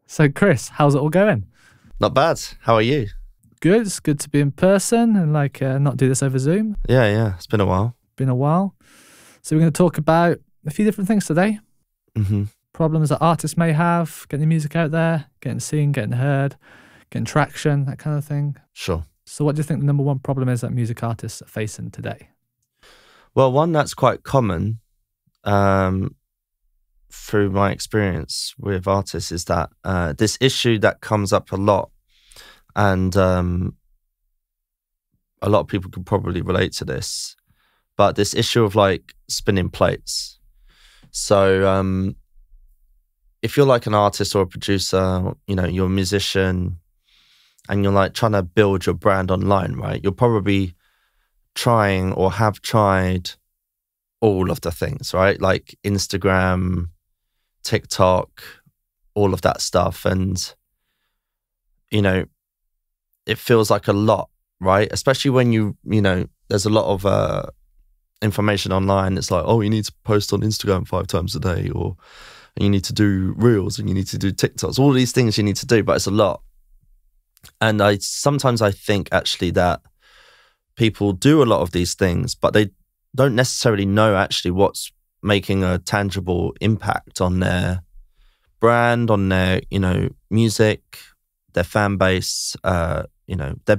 So Chris, how's it all going? Not bad. How are you? Good. It's good to be in person and not do this over Zoom. Yeah. It's been a while. So we're going to talk about a few different things today. Mm-hmm. Problems that artists may have, getting the music out there, getting seen, getting heard, getting traction, that kind of thing. Sure. So what do you think the number one problem is that music artists are facing today? Well, one that's quite common through my experience with artists is that this issue that comes up a lot, and a lot of people could probably relate to this, but this issue of like spinning plates. So if you're like an artist or a producer, you're a musician and you're like trying to build your brand online, right? You're probably trying or have tried all of the things, right? Like Instagram, TikTok, all of that stuff. And, it feels like a lot, right? Especially when there's a lot of information online. It's like, oh, you need to post on Instagram 5 times a day, or you need to do reels and you need to do TikToks, all these things you need to do, but it's a lot. And sometimes I think actually that people do a lot of these things, but they don't necessarily know actually what's making a tangible impact on their brand, on their, music, their fan base, their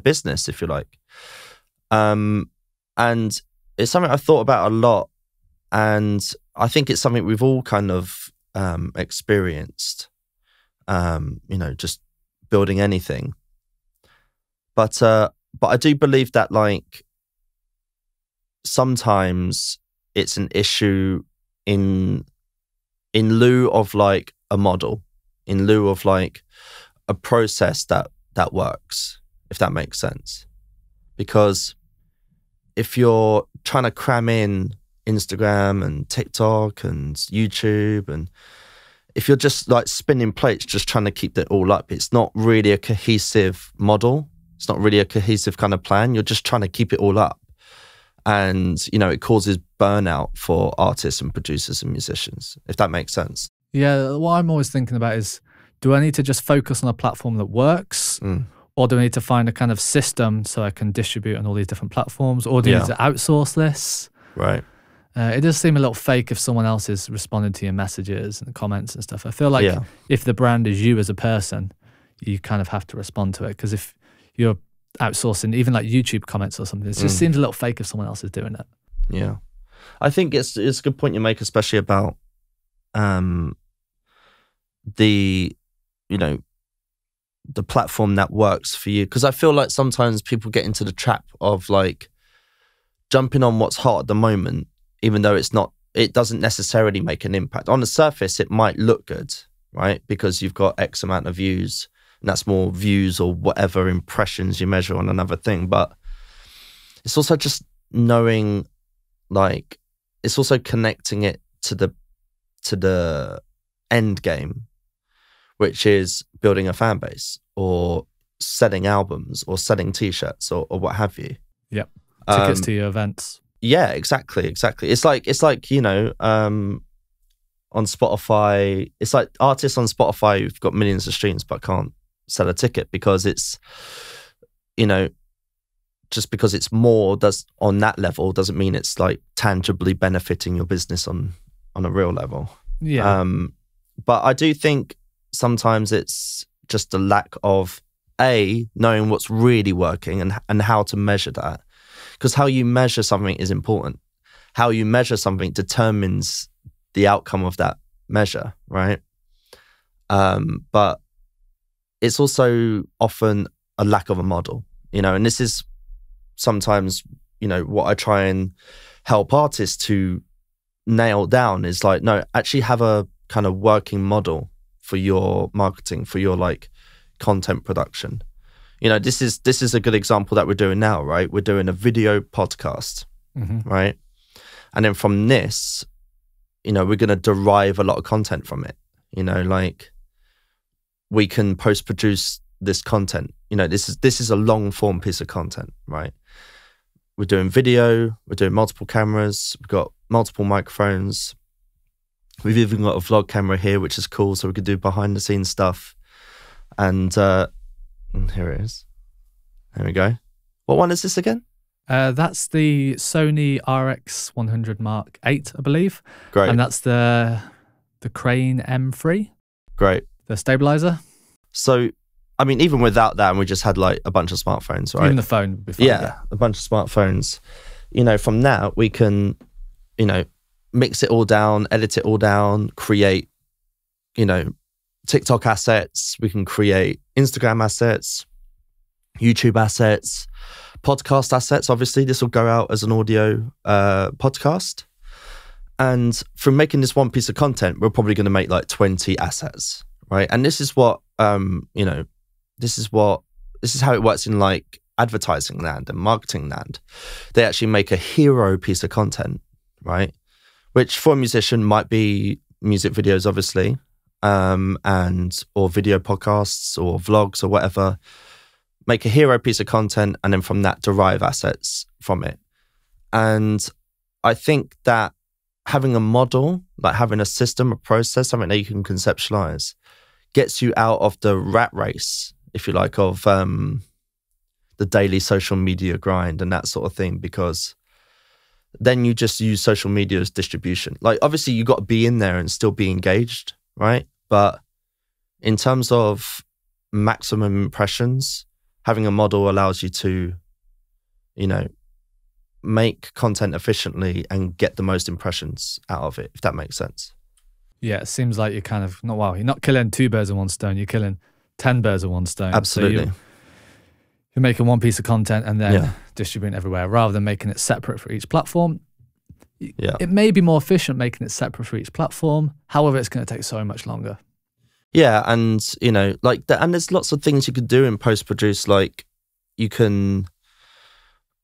business, if you like. And it's something I've thought about a lot. And I think it's something we've all kind of experienced, just building anything. But I do believe that like sometimes it's an issue in lieu of like a model, in lieu of like a process that works, if that makes sense. Because if you're trying to cram in Instagram and TikTok and YouTube, and if you're just like spinning plates, just trying to keep it all up, it's not really a cohesive model. It's not really a cohesive kind of plan. You're just trying to keep it all up. And, it causes burnout for artists and producers and musicians, if that makes sense. Yeah, what I'm always thinking about is, do I need to just focus on a platform that works? Or do I need to find a kind of system so I can distribute on all these different platforms? Or do I need to outsource this? Right. It does seem a little fake if someone else is responding to your messages and comments and stuff. I feel like if the brand is you as a person, you kind of have to respond to it. Because if you're outsourcing even like YouTube comments or something, it just seems a little fake if someone else is doing it. Yeah. I think it's a good point you make, especially about the platform that works for you. Because I feel like sometimes people get into the trap of like jumping on what's hot at the moment, even though it doesn't necessarily make an impact. On the surface, it might look good, right? Because you've got X amount of views, and that's more views or whatever impressions you measure on another thing. But it's also just knowing, like, it's also connecting it to the end game, which is building a fan base or selling albums or selling t-shirts or what have you. Yep. Tickets to your events. Yeah, exactly. It's like on Spotify, it's like artists on Spotify who've got millions of streams but can't sell a ticket because it's, just because it's more on that level doesn't mean it's like tangibly benefiting your business on a real level. Yeah. But I do think sometimes it's just a lack of knowing what's really working and how to measure that. Because how you measure something is important. How you measure something determines the outcome of that measure, right? But it's also often a lack of a model, and this is sometimes, what I try and help artists to nail down is like, no, actually have a kind of working model for your marketing, for your like content production. This is a good example that we're doing now, right? We're doing a video podcast, right? And then from this, we're going to derive a lot of content from it. Like we can post-produce this content. This is a long-form piece of content, right? We're doing video, we're doing multiple cameras, we've got multiple microphones. We've even got a vlog camera here, which is cool, so we could do behind-the-scenes stuff. And here it is. There we go. What one is this again? That's the Sony RX100 Mark 8, I believe. Great. And that's the Crane M3. Great. The stabilizer. So, I mean, even without that, and we just had like a bunch of smartphones, right? Even the phone would be fine. Yeah, a bunch of smartphones. You know, from that, we can, you know, mix it all down, edit it all down, create, you know, TikTok assets. We can create Instagram assets, YouTube assets, podcast assets. Obviously, this will go out as an audio podcast. And from making this one piece of content, we're probably going to make like 20 assets, right? And this is what, you know, this is how it works in like advertising land and marketing land. They actually make a hero piece of content, right? Which for a musician might be music videos, obviously, and or video podcasts or vlogs or whatever. Make a hero piece of content and then from that derive assets from it. And I think that having a model, like having a system, a process, something that you can conceptualize, gets you out of the rat race, if you like, of the daily social media grind and that sort of thing, because then you just use social media as distribution. Like, obviously, you got to be in there and still be engaged, right? But in terms of maximum impressions, having a model allows you to, you know, make content efficiently and get the most impressions out of it, if that makes sense. Yeah, it seems like you're kind of, you're not killing 2 birds with one stone, you're killing 10 birds with one stone. Absolutely. So you're making one piece of content and then distributing everywhere rather than making it separate for each platform. Yeah. It may be more efficient making it separate for each platform. However, it's going to take so much longer. Yeah, and you know, like and there's lots of things you could do in post-produce. Like you can,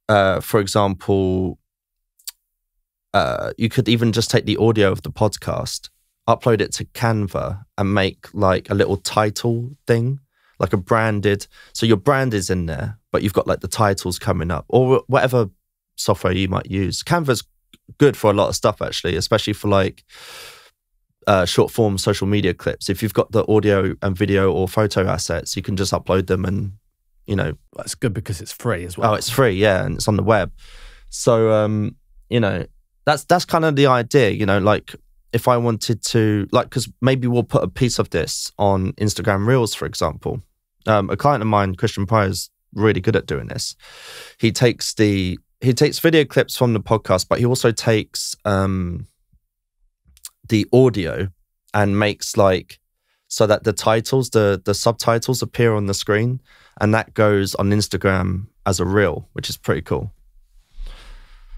for example, you could even just take the audio of the podcast, upload it to Canva, and make like a little title thing, like a branded. So your brand is in there, but you've got like the titles coming up, or whatever software you might use. Canva's good for a lot of stuff, actually, especially for like short form social media clips. If you've got the audio and video or photo assets, you can just upload them and, you know. That's good because it's free as well. Oh, it's free, yeah, and it's on the web. So, you know, that's kind of the idea, you know, like if I wanted to, like, because maybe we'll put a piece of this on Instagram Reels, for example. A client of mine, Christian Pryor, is really good at doing this. He takes video clips from the podcast, but he also takes the audio and makes like so that the titles, the subtitles appear on the screen, and that goes on Instagram as a reel, which is pretty cool.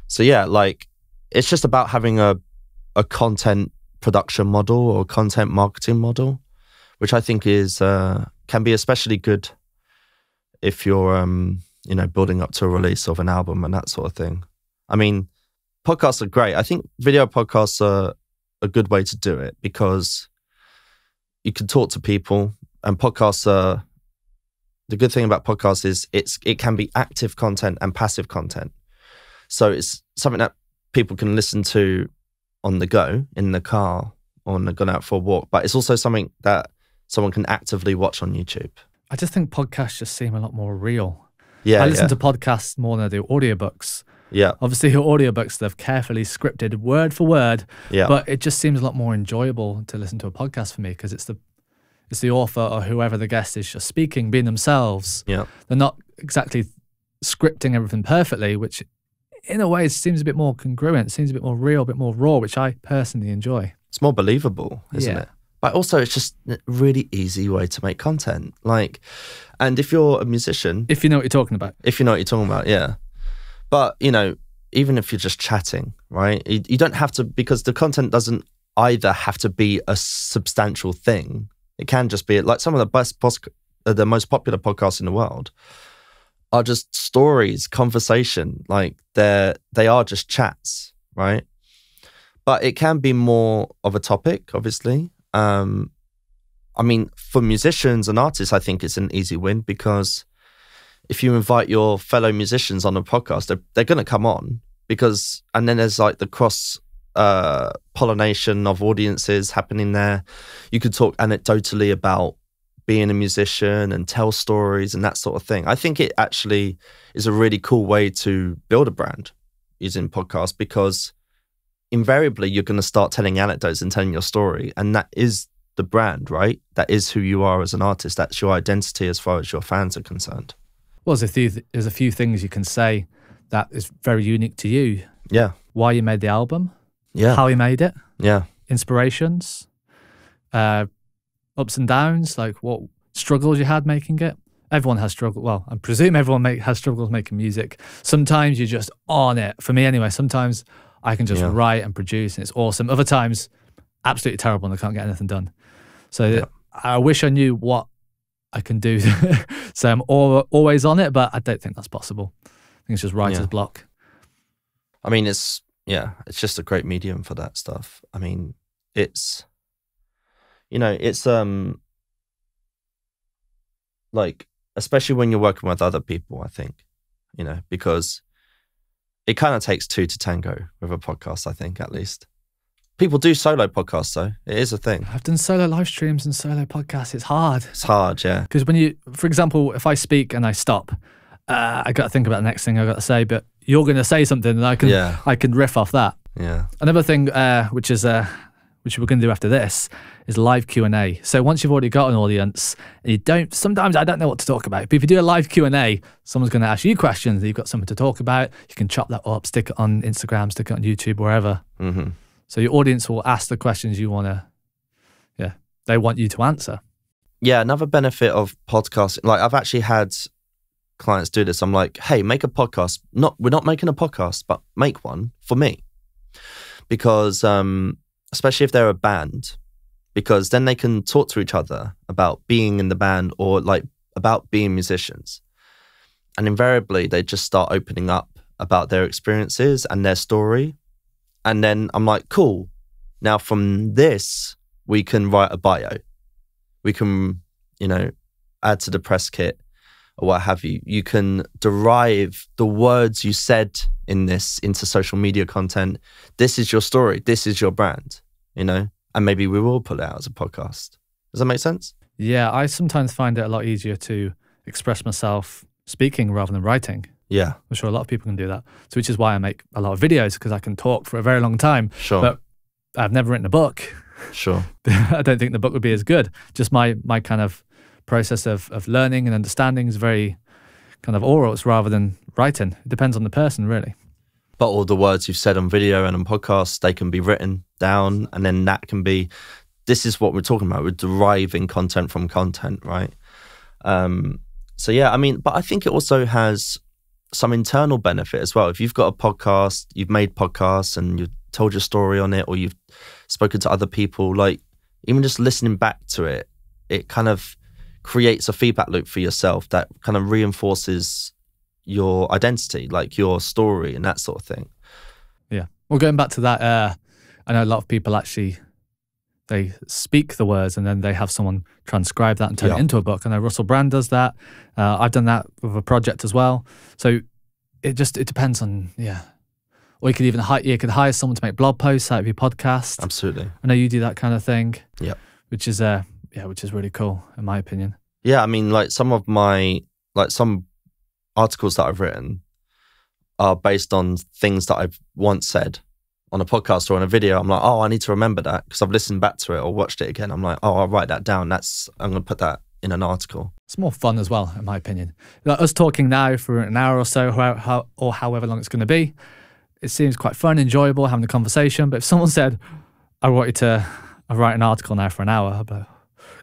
So yeah, like it's just about having a content production model or content marketing model, which I think is can be especially good if you're you know, building up to a release of an album and that sort of thing. I mean, podcasts are great. I think video podcasts are a good way to do it because you can talk to people, and podcasts are, the good thing about podcasts is it can be active content and passive content. So it's something that people can listen to on the go, in the car, or when they're going out for a walk, but it's also something that someone can actively watch on YouTube. I just think podcasts just seem a lot more real. Yeah, I listen to podcasts more than I do audiobooks. Yeah. Obviously, your audiobooks, they've carefully scripted word for word, but it just seems a lot more enjoyable to listen to a podcast for me because it's the author or whoever the guest is just speaking, being themselves. Yeah. They're not exactly scripting everything perfectly, which in a way seems a bit more congruent, seems a bit more real, a bit more raw, which I personally enjoy. It's more believable, isn't it? But also it's just a really easy way to make content. Like, and if you're a musician... If you know what you're talking about. If you know what you're talking about, yeah. But, you know, even if you're just chatting, right? You don't have to, because the content doesn't either have to be a substantial thing. It can just be, like some of the most popular podcasts in the world are just stories, conversation. Like they are just chats, right? But it can be more of a topic, obviously. I mean, for musicians and artists, I think it's an easy win because if you invite your fellow musicians on a podcast, they're going to come on because, and then there's like the cross pollination of audiences happening there. You could talk anecdotally about being a musician and tell stories and that sort of thing. I think it actually is a really cool way to build a brand using podcasts, because invariably you're going to start telling anecdotes and telling your story, and that is the brand, right? That is who you are as an artist. That's your identity as far as your fans are concerned. Well, there's a few things you can say that is very unique to you. Yeah. Why you made the album. Yeah. How you made it. Yeah. Inspirations. Ups and downs, like what struggles you had making it. Everyone has struggles. Well, I presume everyone has struggles making music. Sometimes you're just on it. For me anyway, sometimes I can just write and produce and it's awesome. Other times, absolutely terrible and I can't get anything done. So I wish I knew what I can do. So I'm always on it, but I don't think that's possible. I think it's just writer's block. I mean, it's just a great medium for that stuff. I mean, it's, you know, it's like, especially when you're working with other people, I think, you know, because it kind of takes two to tango with a podcast, I think, at least. People do solo podcasts, though. It is a thing. I've done solo live streams and solo podcasts. It's hard. It's hard, yeah. Because when you, for example, if I speak and I stop, I got to think about the next thing I got to say, but you're going to say something and I can riff off that. Yeah. Another thing, which we're going to do after this, is live Q&A. So once you've already got an audience, and sometimes I don't know what to talk about, but if you do a live Q&A, someone's going to ask you questions, you've got something to talk about, you can chop that up, stick it on Instagram, stick it on YouTube, wherever. Mm-hmm. So your audience will ask the questions you want to, they want you to answer. Yeah, another benefit of podcasting, like I've actually had clients do this. I'm like, hey, make a podcast. We're not making a podcast, but make one for me. Because especially if they're a band, because then they can talk to each other about being in the band or like about being musicians. And invariably they just start opening up about their experiences and their story. And then I'm like, cool. Now from this, we can write a bio. We can, add to the press kit or what have you. You can derive the words you said in this into social media content. This is your story. This is your brand, and maybe we will put it out as a podcast. Does that make sense? Yeah, I sometimes find it a lot easier to express myself speaking rather than writing. Yeah. I'm sure a lot of people can do that. So which is why I make a lot of videos, because I can talk for a very long time. Sure. But I've never written a book. Sure. I don't think the book would be as good. Just my kind of process of learning and understanding is very kind of oral rather than writing. It depends on the person, really. But all the words you've said on video and on podcasts, they can be written down, and then that can be, this is what we're talking about. We're deriving content from content, right? So yeah, but I think it also has some internal benefit as well. If you've got a podcast, you've made podcasts and you've told your story on it, or you've spoken to other people, like even just listening back to it, it kind of creates a feedback loop for yourself that kind of reinforces your identity, like your story and that sort of thing. Yeah. Well, going back to that, I know a lot of people actually, they speak the words and then they have someone transcribe that and turn it into a book. I know Russell Brand does that. I've done that with a project as well. So it depends on, Or you could even hire someone to make blog posts out of your podcast. Absolutely. I know you do that kind of thing. Yeah. Which is really cool in my opinion. Yeah, like some of my, some articles that I've written are based on things that I've once said on a podcast or on a video. I'm like, oh, I need to remember that because I've listened back to it or watched it again. I'm like, oh, I'll write that down. I'm going to put that in an article. It's more fun as well, in my opinion. Like us talking now for an hour or so, or however long it's going to be, it seems quite fun, enjoyable, having a conversation. But if someone said, I want you to write an article now for an hour, I'd be like,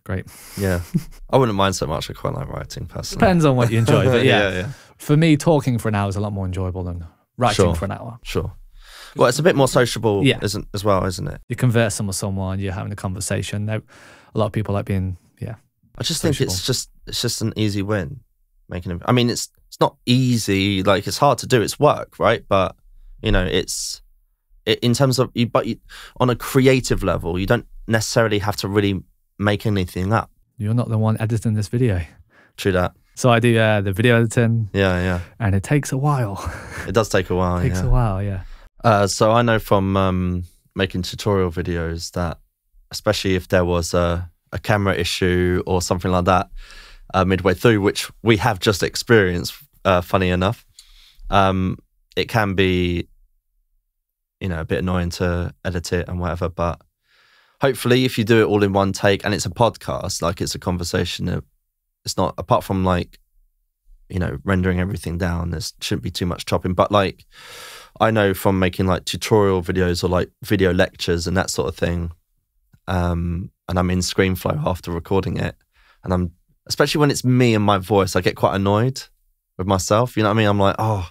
great. Yeah. I wouldn't mind so much. I quite like writing personally. Depends on what you enjoy. But yeah. For me, talking for an hour is a lot more enjoyable than writing for an hour. Sure. Well, it's a bit more sociable isn't it? You're conversing with someone, you're having a conversation. A lot of people like being, I just sociable. think it's just an easy win. It's not easy, like it's hard to do, it's work, right? But, in terms of, on a creative level, you don't necessarily have to really make anything up. You're not the one editing this video. True that. So I do the video editing. Yeah. And it takes a while. It does take a while. It takes a while, yeah. So I know from making tutorial videos that, especially if there was a a camera issue or something like that midway through, which we have just experienced, funny enough, it can be, a bit annoying to edit it and whatever. But hopefully if you do it all in one take, and it's a podcast, like it's a conversation, it's not, apart from like, rendering everything down, there shouldn't be too much chopping. But like, I know from making like tutorial videos or like video lectures and that sort of thing, and I'm in ScreenFlow after recording it, and especially when it's me and my voice, I get quite annoyed with myself. You know what I mean? I'm like, oh,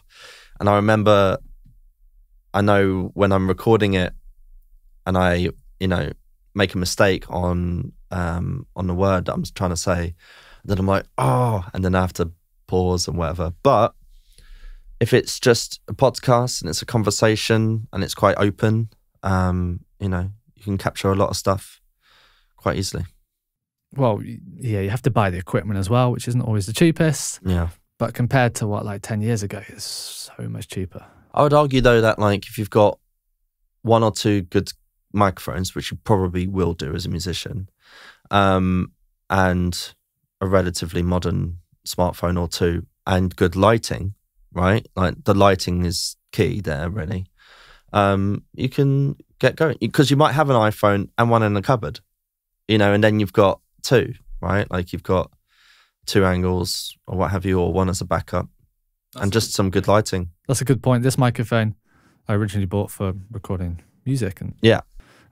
and I know when I'm recording it and I, make a mistake on the word that I'm trying to say, then I'm like, oh, and then I have to pause and whatever. But if it's just a podcast and it's a conversation and it's quite open, you can capture a lot of stuff quite easily. Well, yeah, you have to buy the equipment as well, which isn't always the cheapest. Yeah. But compared to like 10 years ago, it's so much cheaper. I would argue though that like if you've got one or two good microphones, which you probably will do as a musician, and a relatively modern smartphone or two, and good lighting, right? Like the lighting is key there, really. You can get going, because you might have an iPhone and one in the cupboard, and then you've got two, right? Like you've got two angles or what have you, or one as a backup, and just some good lighting. That's a good point. This microphone I originally bought for recording music and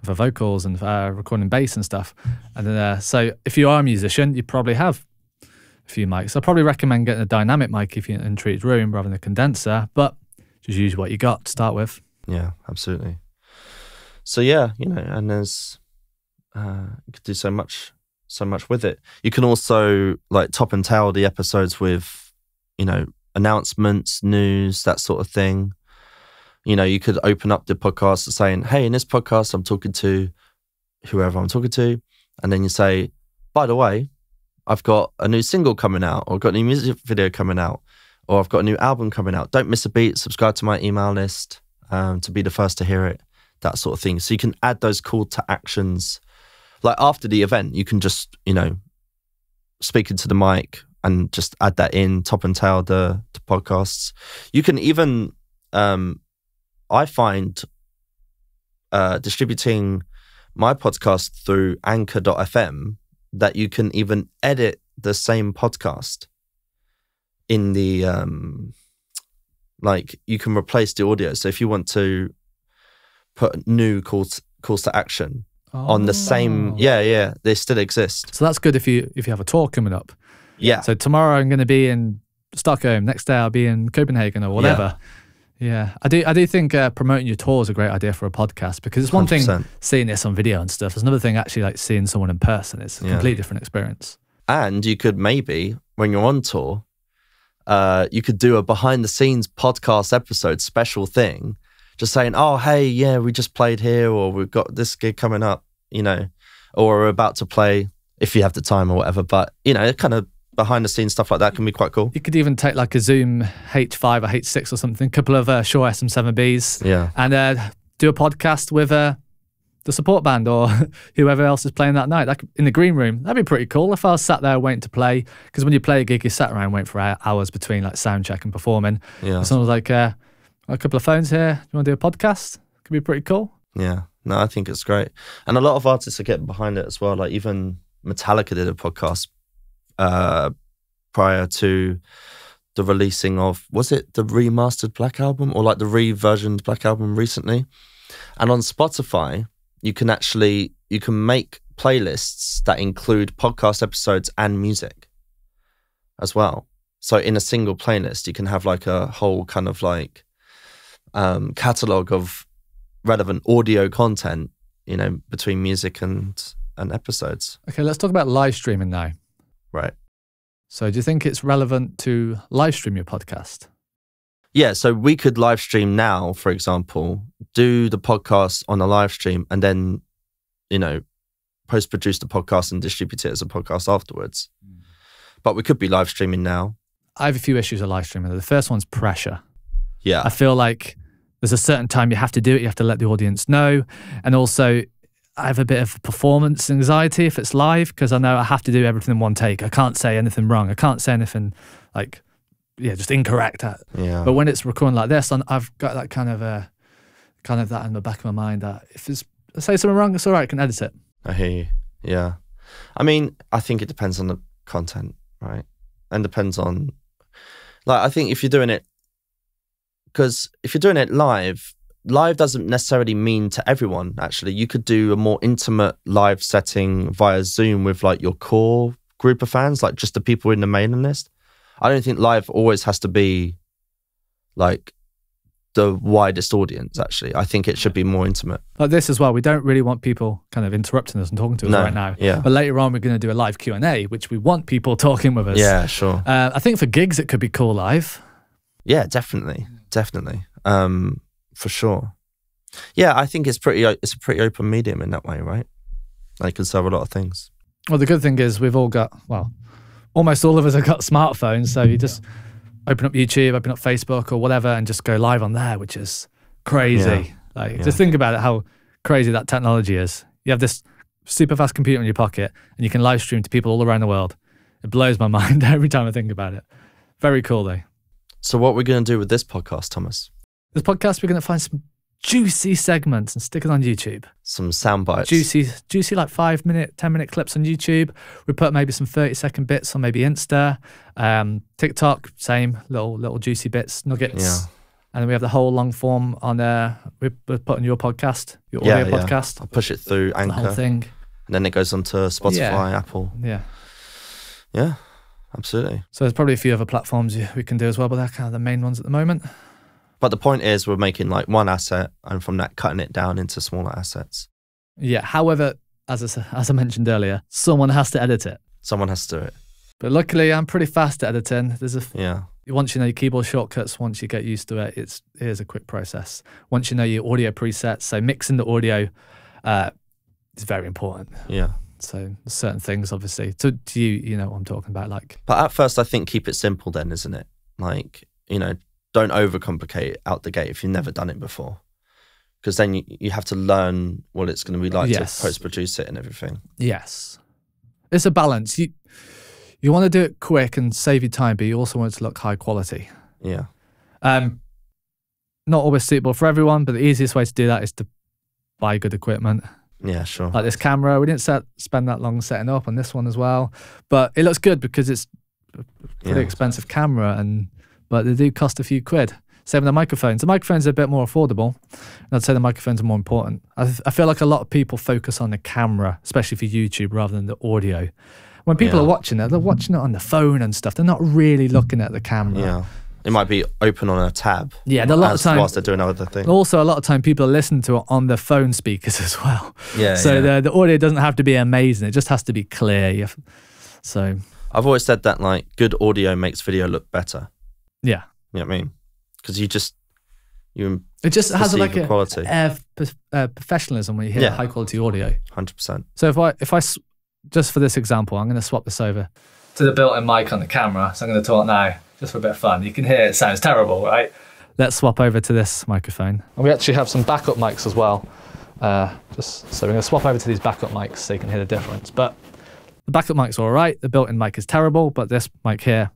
for vocals and for recording bass and stuff. And then, so if you are a musician, you probably have a few mics. I'd probably recommend getting a dynamic mic if you're in Treat's room rather than a condenser, but just use what you got to start with. Yeah, absolutely. So yeah, and there's you could do so much with it. You can also like top and tail the episodes with, announcements, news, that sort of thing. You could open up the podcast saying, hey, in this podcast, I'm talking to whoever I'm talking to. And then you say, by the way, I've got a new single coming out, or I've got a new music video coming out, or I've got a new album coming out. Don't miss a beat. Subscribe to my email list to be the first to hear it, that sort of thing. So you can add those call to actions. Like after the event, you can just, speak into the mic and just add that in, top and tail the podcasts. You can even, I find distributing my podcast through anchor.fm, that you can even edit the same podcast in the, like you can replace the audio. So if you want to put new calls to action on the same, they still exist. So that's good if you have a tour coming up. Yeah. So tomorrow I'm going to be in Stockholm. Next day I'll be in Copenhagen or whatever. Yeah. I do think promoting your tour is a great idea for a podcast, because it's one 100%. Thing seeing this on video and stuff. There's another thing actually like seeing someone in person. It's a completely different experience. And you could maybe, when you're on tour, you could do a behind the scenes podcast episode special thing, just saying, oh, hey, yeah, we just played here, or we've got this gig coming up, or we're about to play, if you have the time or whatever. But, kind of behind the scenes stuff like that can be quite cool. You could even take like a Zoom H5 or H6 or something, a couple of Shure SM7Bs, and do a podcast with the support band or whoever else is playing that night, like in the green room. That'd be pretty cool if I was sat there waiting to play, because when you play a gig, you're sat around waiting for hours between like sound check and performing. Yeah. Someone was like, a couple of phones here, do you want to do a podcast? Could be pretty cool. Yeah, no, I think it's great. And a lot of artists are getting behind it as well. Like even Metallica did a podcast prior to the releasing of, was it the remastered Black Album or like the re-versioned Black Album recently? And on Spotify, you can make playlists that include podcast episodes and music as well. So in a single playlist, you can have like a whole kind of like catalog of relevant audio content, between music and episodes. Okay, let's talk about live streaming now. Right. So do you think it's relevant to live stream your podcast? Yeah, so we could live stream now, for example, do the podcast on a live stream and then, post-produce the podcast and distribute it as a podcast afterwards. But we could be live streaming now. I have a few issues with live streaming. The first one's pressure. Yeah. I feel like there's a certain time you have to do it. You have to let the audience know. And also, I have a bit of performance anxiety if it's live, because I know I have to do everything in one take. I can't say anything wrong. I can't say anything like, just incorrect. Yeah. But when it's recording like this, I've got that kind of that in the back of my mind that if I say something wrong, it's all right, I can edit it. I hear you. Yeah. I mean, I think it depends on the content, right? And depends on, like, I think if you're doing it, because if you're doing it live doesn't necessarily mean to everyone, actually. You could do a more intimate live setting via Zoom with like your core group of fans, like just the people in the mailing list. I don't think live always has to be like the widest audience, actually. I think it should be more intimate. Like this as well, we don't really want people kind of interrupting us and talking to us right now. Yeah. But later on, we're going to do a live Q&A, which we want people talking with us. Yeah, sure. I think for gigs, it could be cool live. Yeah, definitely. For sure. Yeah, I think it's a pretty open medium in that way, right? They can serve a lot of things. Well, the good thing is we've all got, almost all of us have got smartphones, so you just open up YouTube, open up Facebook or whatever, and just go live on there, which is crazy. Just think about it, how crazy that technology is. You have this super fast computer in your pocket, and you can live stream to people all around the world. It blows my mind every time I think about it. Very cool, though. So what are we going to do with this podcast, Thomas? This podcast, we're going to find some juicy segments and stick it on YouTube. Some sound bites. Juicy like 5-minute, 10-minute clips on YouTube. We put maybe some 30-second bits on maybe Insta, TikTok, same little juicy bits, nuggets. Yeah. And then we have the whole long form on we put on your podcast, your audio podcast. I'll push it through Anchor. The whole thing. And then it goes onto Spotify, Apple. Yeah. Yeah, absolutely. So there's probably a few other platforms we can do as well, but they're kind of the main ones at the moment. But the point is we're making like one asset and from that cutting it down into smaller assets. Yeah. However, as I mentioned earlier, someone has to edit it. Someone has to do it. But luckily, I'm pretty fast at editing. Yeah. Once you know your keyboard shortcuts, once you get used to it, it is a quick process. Once you know your audio presets, so mixing the audio is very important. Yeah. So certain things, obviously. So do you know what I'm talking about? Like, but at first, I think keep it simple then, isn't it? Like, don't overcomplicate it out the gate if you've never done it before. Because then you have to learn what it's going to be like to post-produce it and everything. Yes. It's a balance. You want to do it quick and save you time, but you also want it to look high quality. Yeah. Not always suitable for everyone, but the easiest way to do that is to buy good equipment. Yeah, sure. Like this camera, we didn't spend that long setting up on this one as well, but it looks good because it's a pretty expensive camera, but they do cost a few quid. Same with the microphones. The microphones are a bit more affordable, and I'd say the microphones are more important. I feel like a lot of people focus on the camera, especially for YouTube, rather than the audio. When people are watching it, they're watching it on the phone and stuff. They're not really looking at the camera. Yeah. It might be open on a tab. Yeah, a lot of time, whilst they're doing other things. Also, a lot of time people are listening to it on their phone speakers as well. Yeah. So the audio doesn't have to be amazing. It just has to be clear. So I've always said that like good audio makes video look better. Yeah. You know what I mean? Because it just has like a quality. Professionalism when you hear high quality audio. 100%. So if I just for this example, I'm going to swap this over to the built-in mic on the camera. So I'm going to talk now, just for a bit of fun. You can hear it sounds terrible, right? Let's swap over to this microphone. And we actually have some backup mics as well. So we're going to swap over to these backup mics so you can hear the difference. But the backup mic's all right. The built-in mic is terrible, but this mic here,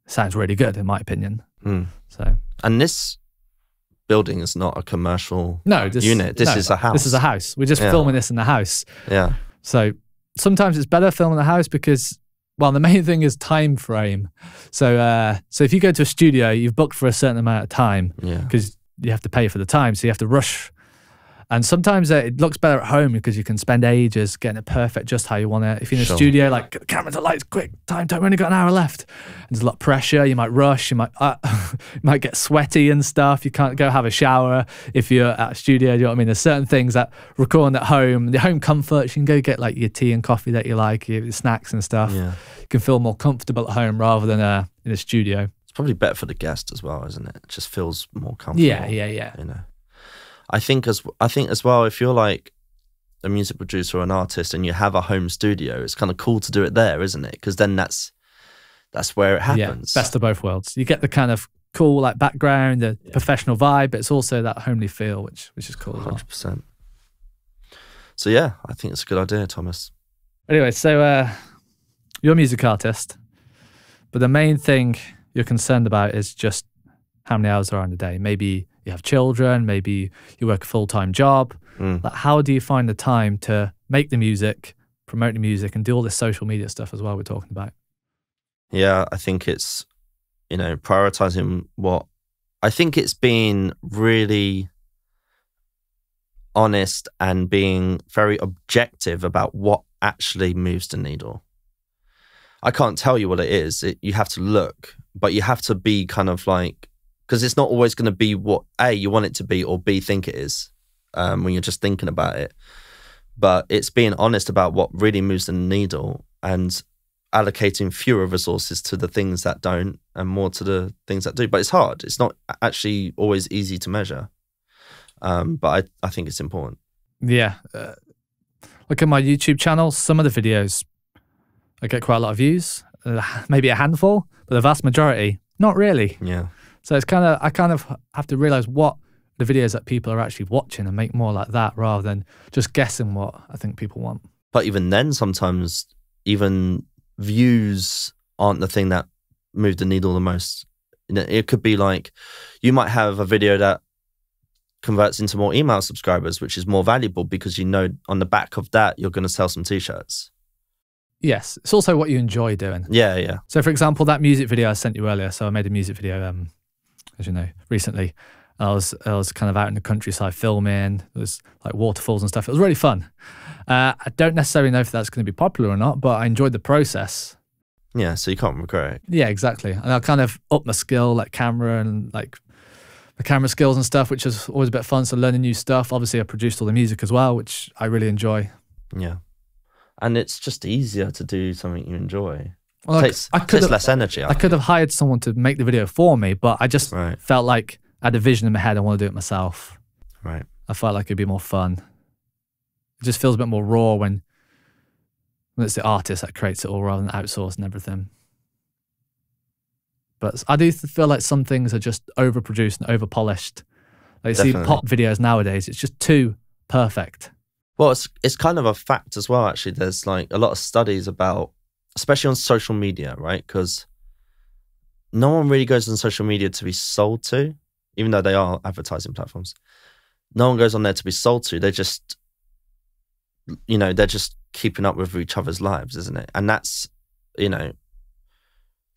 sounds really good in my opinion. And this building is not a commercial unit. This is a house. This is a house. We're just filming this in the house. Yeah. So sometimes it's better filming in the house because, well, the main thing is time frame. So if you go to a studio, you've booked for a certain amount of time because you have to pay for the time. So you have to rush. And sometimes it looks better at home because you can spend ages getting it perfect just how you want it. If you're in a studio, like get the camera to lights, quick, time, we've only got an hour left. And there's a lot of pressure. You might rush. You might get sweaty and stuff. You can't go have a shower if you're at a studio. You know what I mean? There's certain things that recording at home, the home comforts, you can go get like your tea and coffee that you like, your snacks and stuff. Yeah. You can feel more comfortable at home rather than in a studio. It's probably better for the guest as well, isn't it? It just feels more comfortable. Yeah. I think as well, if you're like a music producer or an artist and you have a home studio, it's kind of cool to do it there, isn't it? Because then that's where it happens. Yeah, best of both worlds. You get the kind of cool like background, the professional vibe, but it's also that homely feel, which is cool as well. 100%. So yeah, I think it's a good idea, Thomas. Anyway, so you're a music artist, but the main thing you're concerned about is just how many hours there are in a day. Maybe you have children, maybe you work a full-time job. Like, how do you find the time to make the music, promote the music, and do all this social media stuff as well we're talking about? Yeah, I think it's, prioritizing what, I think it's being really honest and being very objective about what actually moves the needle. I can't tell you what it is. You have to look, but you have to be kind of like, because it's not always going to be what A, you want it to be, or B, think it is when you're just thinking about it. But it's being honest about what really moves the needle and allocating fewer resources to the things that don't and more to the things that do. But it's hard. It's not actually always easy to measure. But I think it's important. Yeah. Look at my YouTube channel. Some of the videos, I get quite a lot of views, maybe a handful, but the vast majority, not really. Yeah. So it's I kind of have to realize what the videos that people are actually watching and make more like that rather than just guessing what I think people want. But even then, sometimes even views aren't the thing that move the needle the most. It could be like, you might have a video that converts into more email subscribers, which is more valuable because on the back of that, you're going to sell some t-shirts. Kind It's also what you enjoy doing. Yeah. So for example, that music video I sent you earlier, so I made a music video, as you know, recently. I was kind of out in the countryside filming. There was like waterfalls and stuff. It was really fun. I don't necessarily know if that's going to be popular or not, but I enjoyed the process. Yeah, so you can't regret it. Yeah, exactly. And I kind of upped my skill, like camera and like the camera skills and stuff, which is always a bit fun. So learning new stuff. Obviously, I produced all the music as well, which I really enjoy. Yeah. And it's just easier to do something you enjoy. Well, it takes less energy. I could have hired someone to make the video for me, but I just felt like I had a vision in my head. I want to do it myself. Right. I felt like it'd be more fun. It just feels a bit more raw when it's the artist that creates it all rather than outsourced and everything. But I do feel like some things are just overproduced and overpolished. Like you see pop videos nowadays, it's just too perfect. Well, it's kind of a fact as well, actually. There's like a lot of studies about, especially on social media, right? Because no one really goes on social media to be sold to, even though they are advertising platforms. No one goes on there to be sold to. They're just, they're just keeping up with each other's lives, isn't it? And that's,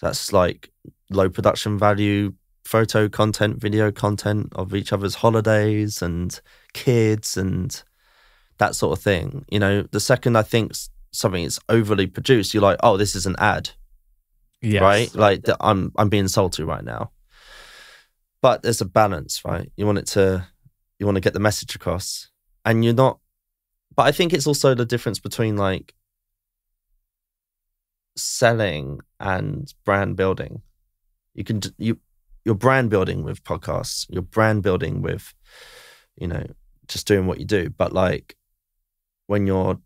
that's like low production value photo content, video content of each other's holidays and kids and that sort of thing. The second I think something is overly produced, you're like, oh, this is an ad. Yes. Right? Like I'm being sold to right now. But there's a balance, right? You want to get the message across, and you're not. But I think it's also the difference between like selling and brand building. You're brand building with podcasts. You're brand building with, just doing what you do. But like when you're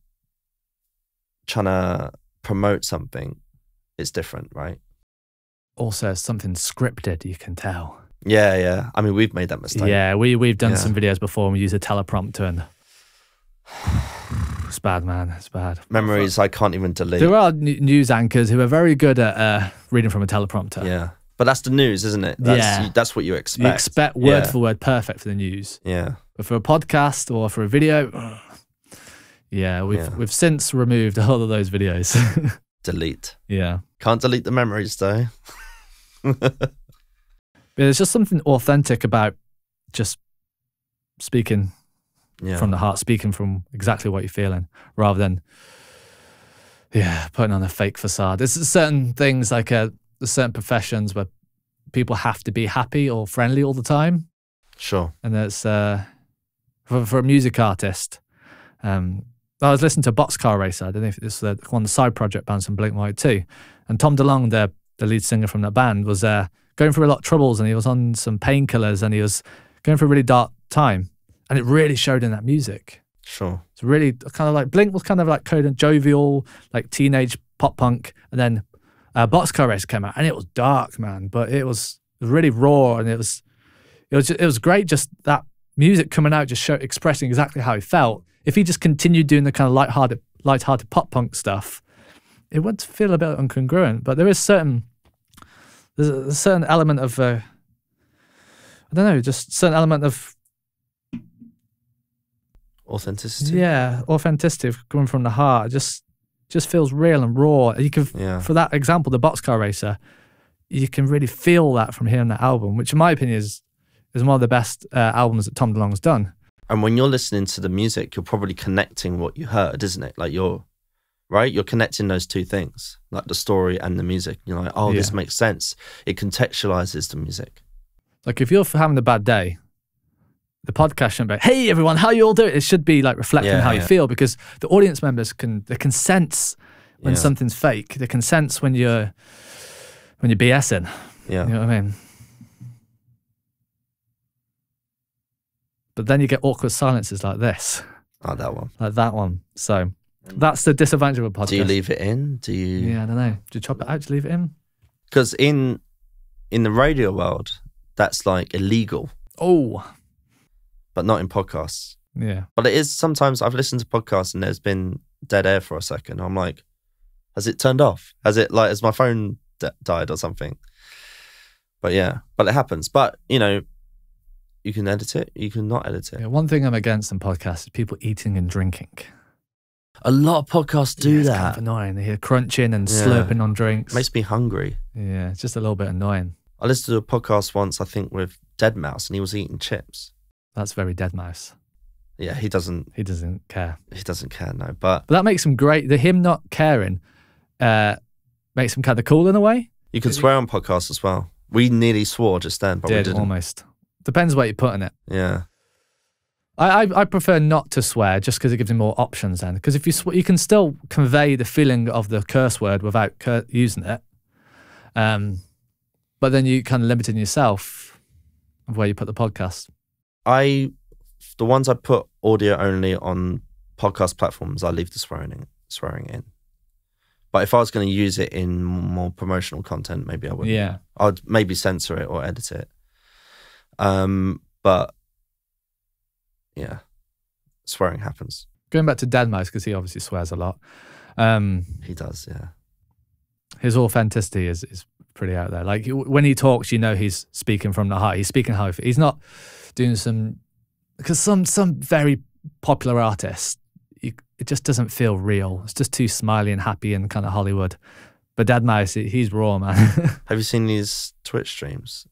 trying to promote something, it's different, right? Also, something scripted, you can tell. Yeah. I mean, we've made that mistake. Yeah, we've done some videos before and we use a teleprompter and it's bad, man. It's bad. Memories I can't even delete. There are news anchors who are very good at reading from a teleprompter. Yeah. But that's the news, isn't it? That's what you expect. You expect word for word perfect for the news. Yeah. But for a podcast or for a video, we've since removed all of those videos. Delete. Yeah. Can't delete the memories though. But there's just something authentic about just speaking from the heart, speaking from exactly what you're feeling, rather than putting on a fake facade. There's certain things like there's certain professions where people have to be happy or friendly all the time. Sure. And that's for a music artist. I was listening to a Boxcar Racer. I don't know if this was one of the side project bands from Blink-182. And Tom DeLonge, the lead singer from that band, was going through a lot of troubles, and he was on some painkillers, and he was going through a really dark time. And it really showed in that music. Sure. It's really kind of like, Blink was kind of like kind of jovial, like teenage pop punk. And then Boxcar Racer came out, and it was dark, man. But it was really raw, and it was great. Just that music coming out just expressing exactly how he felt. If he just continued doing the kind of light-hearted pop punk stuff, it would feel a bit incongruent. But there's a certain element of I don't know, just certain element of authenticity. Yeah, authenticity coming from the heart. It just feels real and raw. You can, for that example, the Boxcar Racer, you can really feel that from hearing that album, which in my opinion is one of the best albums that Tom DeLonge's done. And when you're listening to the music, you're probably connecting what you heard, isn't it? Like you're connecting those two things, like the story and the music. You're like, oh, this makes sense. It contextualizes the music. Like if you're having a bad day, the podcast shouldn't be, hey everyone, how you all doing? It should be like reflecting how you feel, because the audience members can sense when something's fake. They can sense when you're BSing. Yeah. You know what I mean? But then you get awkward silences like this. Like that one. Like that one. So that's the disadvantage of a podcast. Do you leave it in? Yeah, I don't know. Do you chop it out? Do you leave it in? Because in the radio world, that's like illegal. Oh. But not in podcasts. Yeah. But it is sometimes. I've listened to podcasts and there's been dead air for a second. I'm like, has it turned off? Has my phone died or something? But yeah, but it happens. But you know, you can edit it, you can not edit it. Yeah, one thing I'm against in podcasts is people eating and drinking. A lot of podcasts do that. It's kind of annoying. They hear crunching and slurping on drinks. Makes me hungry. Yeah, it's just a little bit annoying. I listened to a podcast once, I think, with Deadmau5, and he was eating chips. That's very Deadmau5. Yeah, he doesn't care. He doesn't care, no. But that makes him great. Him not caring makes him kind of cool in a way. You can swear on podcasts as well. We nearly swore just then, but we didn't. Almost. Depends what you put in it. Yeah. I prefer not to swear just because it gives you more options then. Because if you can still convey the feeling of the curse word without using it. But then you kind of limiting yourself of where you put the podcast. The ones I put audio only on podcast platforms, I leave the swearing in. But if I was going to use it in more promotional content, maybe I wouldn't. Yeah. I'd maybe censor it or edit it. But yeah, swearing happens. Going back to Deadmau5, because he obviously swears a lot. He does, yeah. His authenticity is pretty out there. Like when he talks, you know he's speaking from the heart. He's speaking how he's not doing because some very popular artists, it just doesn't feel real. It's just too smiley and happy and kind of Hollywood. But Deadmau5, he's raw, man. Have you seen these Twitch streams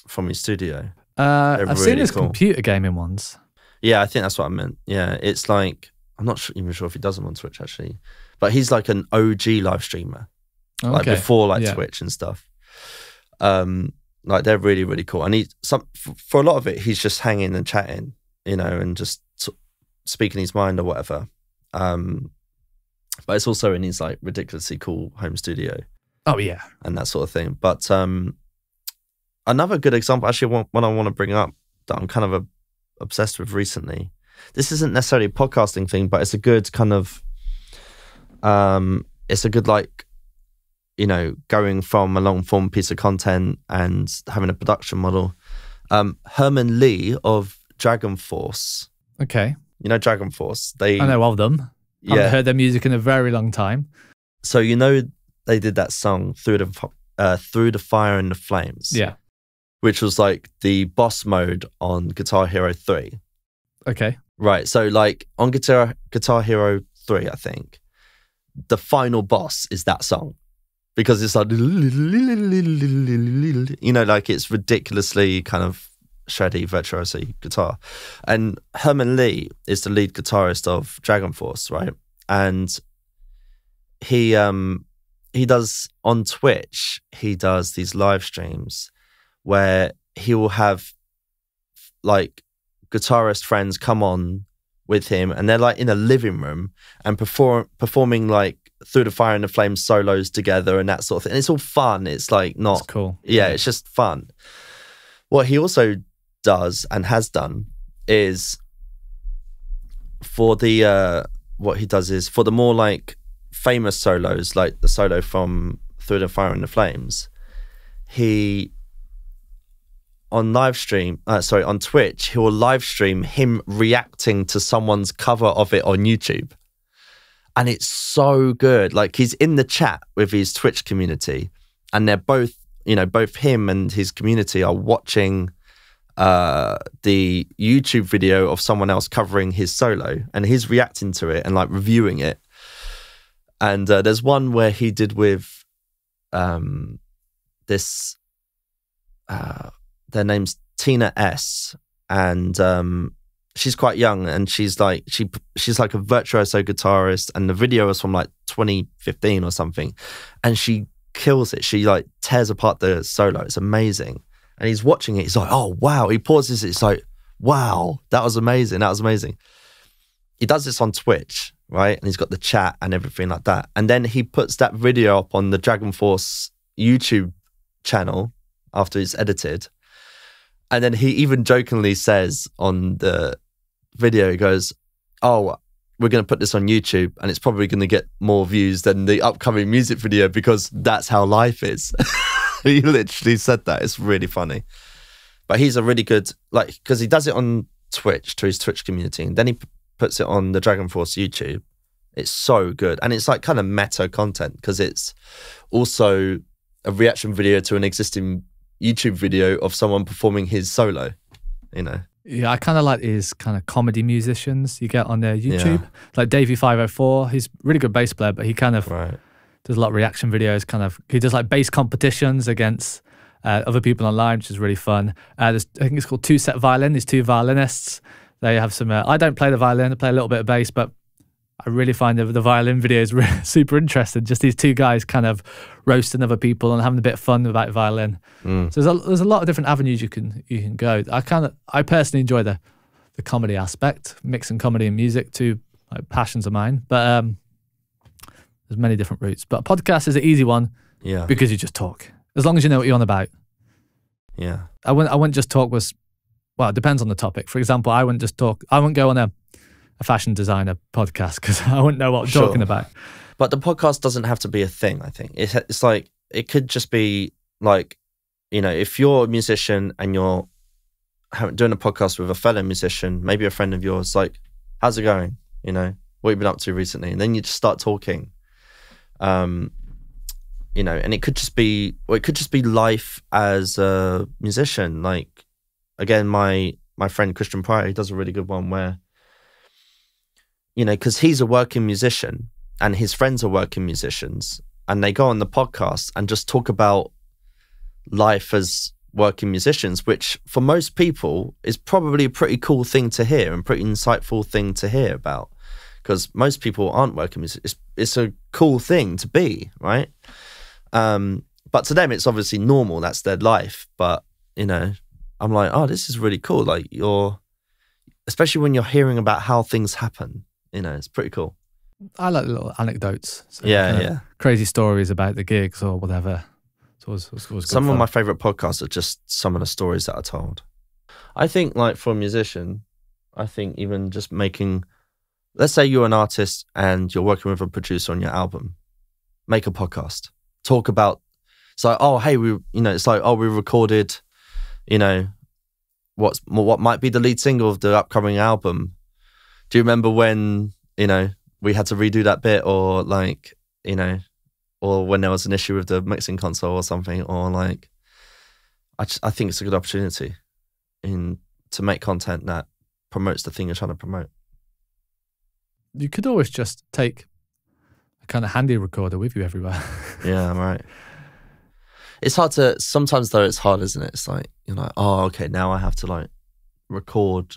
from his studio? I've seen his computer gaming ones. Yeah, I think that's what I meant. Yeah, it's like, I'm not even sure if he does them on Twitch actually, but he's like an OG live streamer, like before Twitch and stuff. Like they're really, really cool. And for a lot of it, he's just hanging and chatting, you know, and just speaking his mind or whatever. But it's also in his like ridiculously cool home studio. Oh yeah, and that sort of thing. But another good example, actually, one I want to bring up that I'm kind of obsessed with recently. This isn't necessarily a podcasting thing, but it's a good kind of, it's a good like, you know, going from a long form piece of content and having a production model. Herman Lee of Dragon Force. Okay. You know Dragon Force? I know of them. I haven't heard their music in a very long time. So you know they did that song Through the Fire and the Flames. Yeah. Which was like the boss mode on Guitar Hero 3. Okay. Right. So like on Guitar Hero 3, I think, the final boss is that song. Because it's like, you know, like it's ridiculously kind of shreddy, virtuoso guitar. And Herman Lee is the lead guitarist of Dragon Force, right? And he does on Twitch, he does these live streams where he will have like guitarist friends come on with him, and they're like in a living room and performing like Through the Fire and the Flames solos together and that sort of thing. And it's all fun. It's like not That's cool. Yeah, it's just fun. What he also does and has done is for the for the more like famous solos, like the solo from Through the Fire and the Flames, he on on Twitch, he will live stream him reacting to someone's cover of it on YouTube. And it's so good. Like, he's in the chat with his Twitch community, and they're both, both him and his community are watching the YouTube video of someone else covering his solo, and he's reacting to it and like reviewing it. And there's one where he did with this, their name's Tina S, and she's quite young, and she's like a virtuoso guitarist, and the video is from like 2015 or something, and she kills it. She like tears apart the solo. It's amazing. And he's watching it. He's like, oh wow. He pauses it. It's like, wow, that was amazing. That was amazing. He does this on Twitch, right? And he's got the chat and everything like that. And then he puts that video up on the Dragon Force YouTube channel after it's edited. And then he even jokingly says on the video, he goes, oh, we're going to put this on YouTube, and it's probably going to get more views than the upcoming music video, because that's how life is. He literally said that. It's really funny. But he's a really good, like, because he does it on Twitch to his Twitch community, and then he puts it on the Dragon Force YouTube. It's so good. And it's like kind of meta content, because it's also a reaction video to an existing YouTube video of someone performing his solo, Yeah, I kind of like these kind of comedy musicians you get on their YouTube. Like Davey504, he's a really good bass player, but he kind of does a lot of reaction videos. He does like bass competitions against other people online, which is really fun. I think it's called Two Set Violin. These two violinists. They have some. I don't play the violin. I play a little bit of bass, but I really find the violin videos really super interesting. Just these two guys kind of roasting other people and having a bit of fun about violin. So there's a lot of different avenues you can go. I personally enjoy the comedy aspect, mixing comedy and music, two like passions of mine. But there's many different routes. But a podcast is an easy one, because you just talk as long as you know what you're on about. Yeah, I wouldn't just talk well, it depends on the topic. For example, I wouldn't just talk. I wouldn't go on a fashion designer podcast, because I wouldn't know what I'm talking about. But the podcast doesn't have to be a thing, I think. It's like, it could just be like, if you're a musician and you're doing a podcast with a fellow musician, maybe a friend of yours, like, how's it going? What have you been up to recently? And then you just start talking. And it could just be, life as a musician. Like, again, my friend Christian Pryor, he does a really good one where, because he's a working musician and his friends are working musicians, and they go on the podcast and just talk about life as working musicians, which for most people is probably a pretty cool thing to hear and pretty insightful thing to hear about, because most people aren't working musicians. It's a cool thing to be, right? But to them, it's obviously normal. That's their life. But, I'm like, oh, this is really cool. Like, especially when you're hearing about how things happen. It's pretty cool. I like little anecdotes. So crazy stories about the gigs or whatever. It's always good some fun. of my favorite podcasts are just some of the stories that are told. I think, like, for a musician, I think even just making, let's say you're an artist and you're working with a producer on your album, make a podcast. Talk about, it's like, oh, hey, we recorded, what might be the lead single of the upcoming album. Do you remember when, we had to redo that bit, or like, or when there was an issue with the mixing console or something, or like, I think it's a good opportunity to make content that promotes the thing you're trying to promote. You could always just take a kind of handy recorder with you everywhere. Yeah, right. It's hard sometimes though, it's hard, isn't it? It's like, you're like, oh, okay, now I have to like record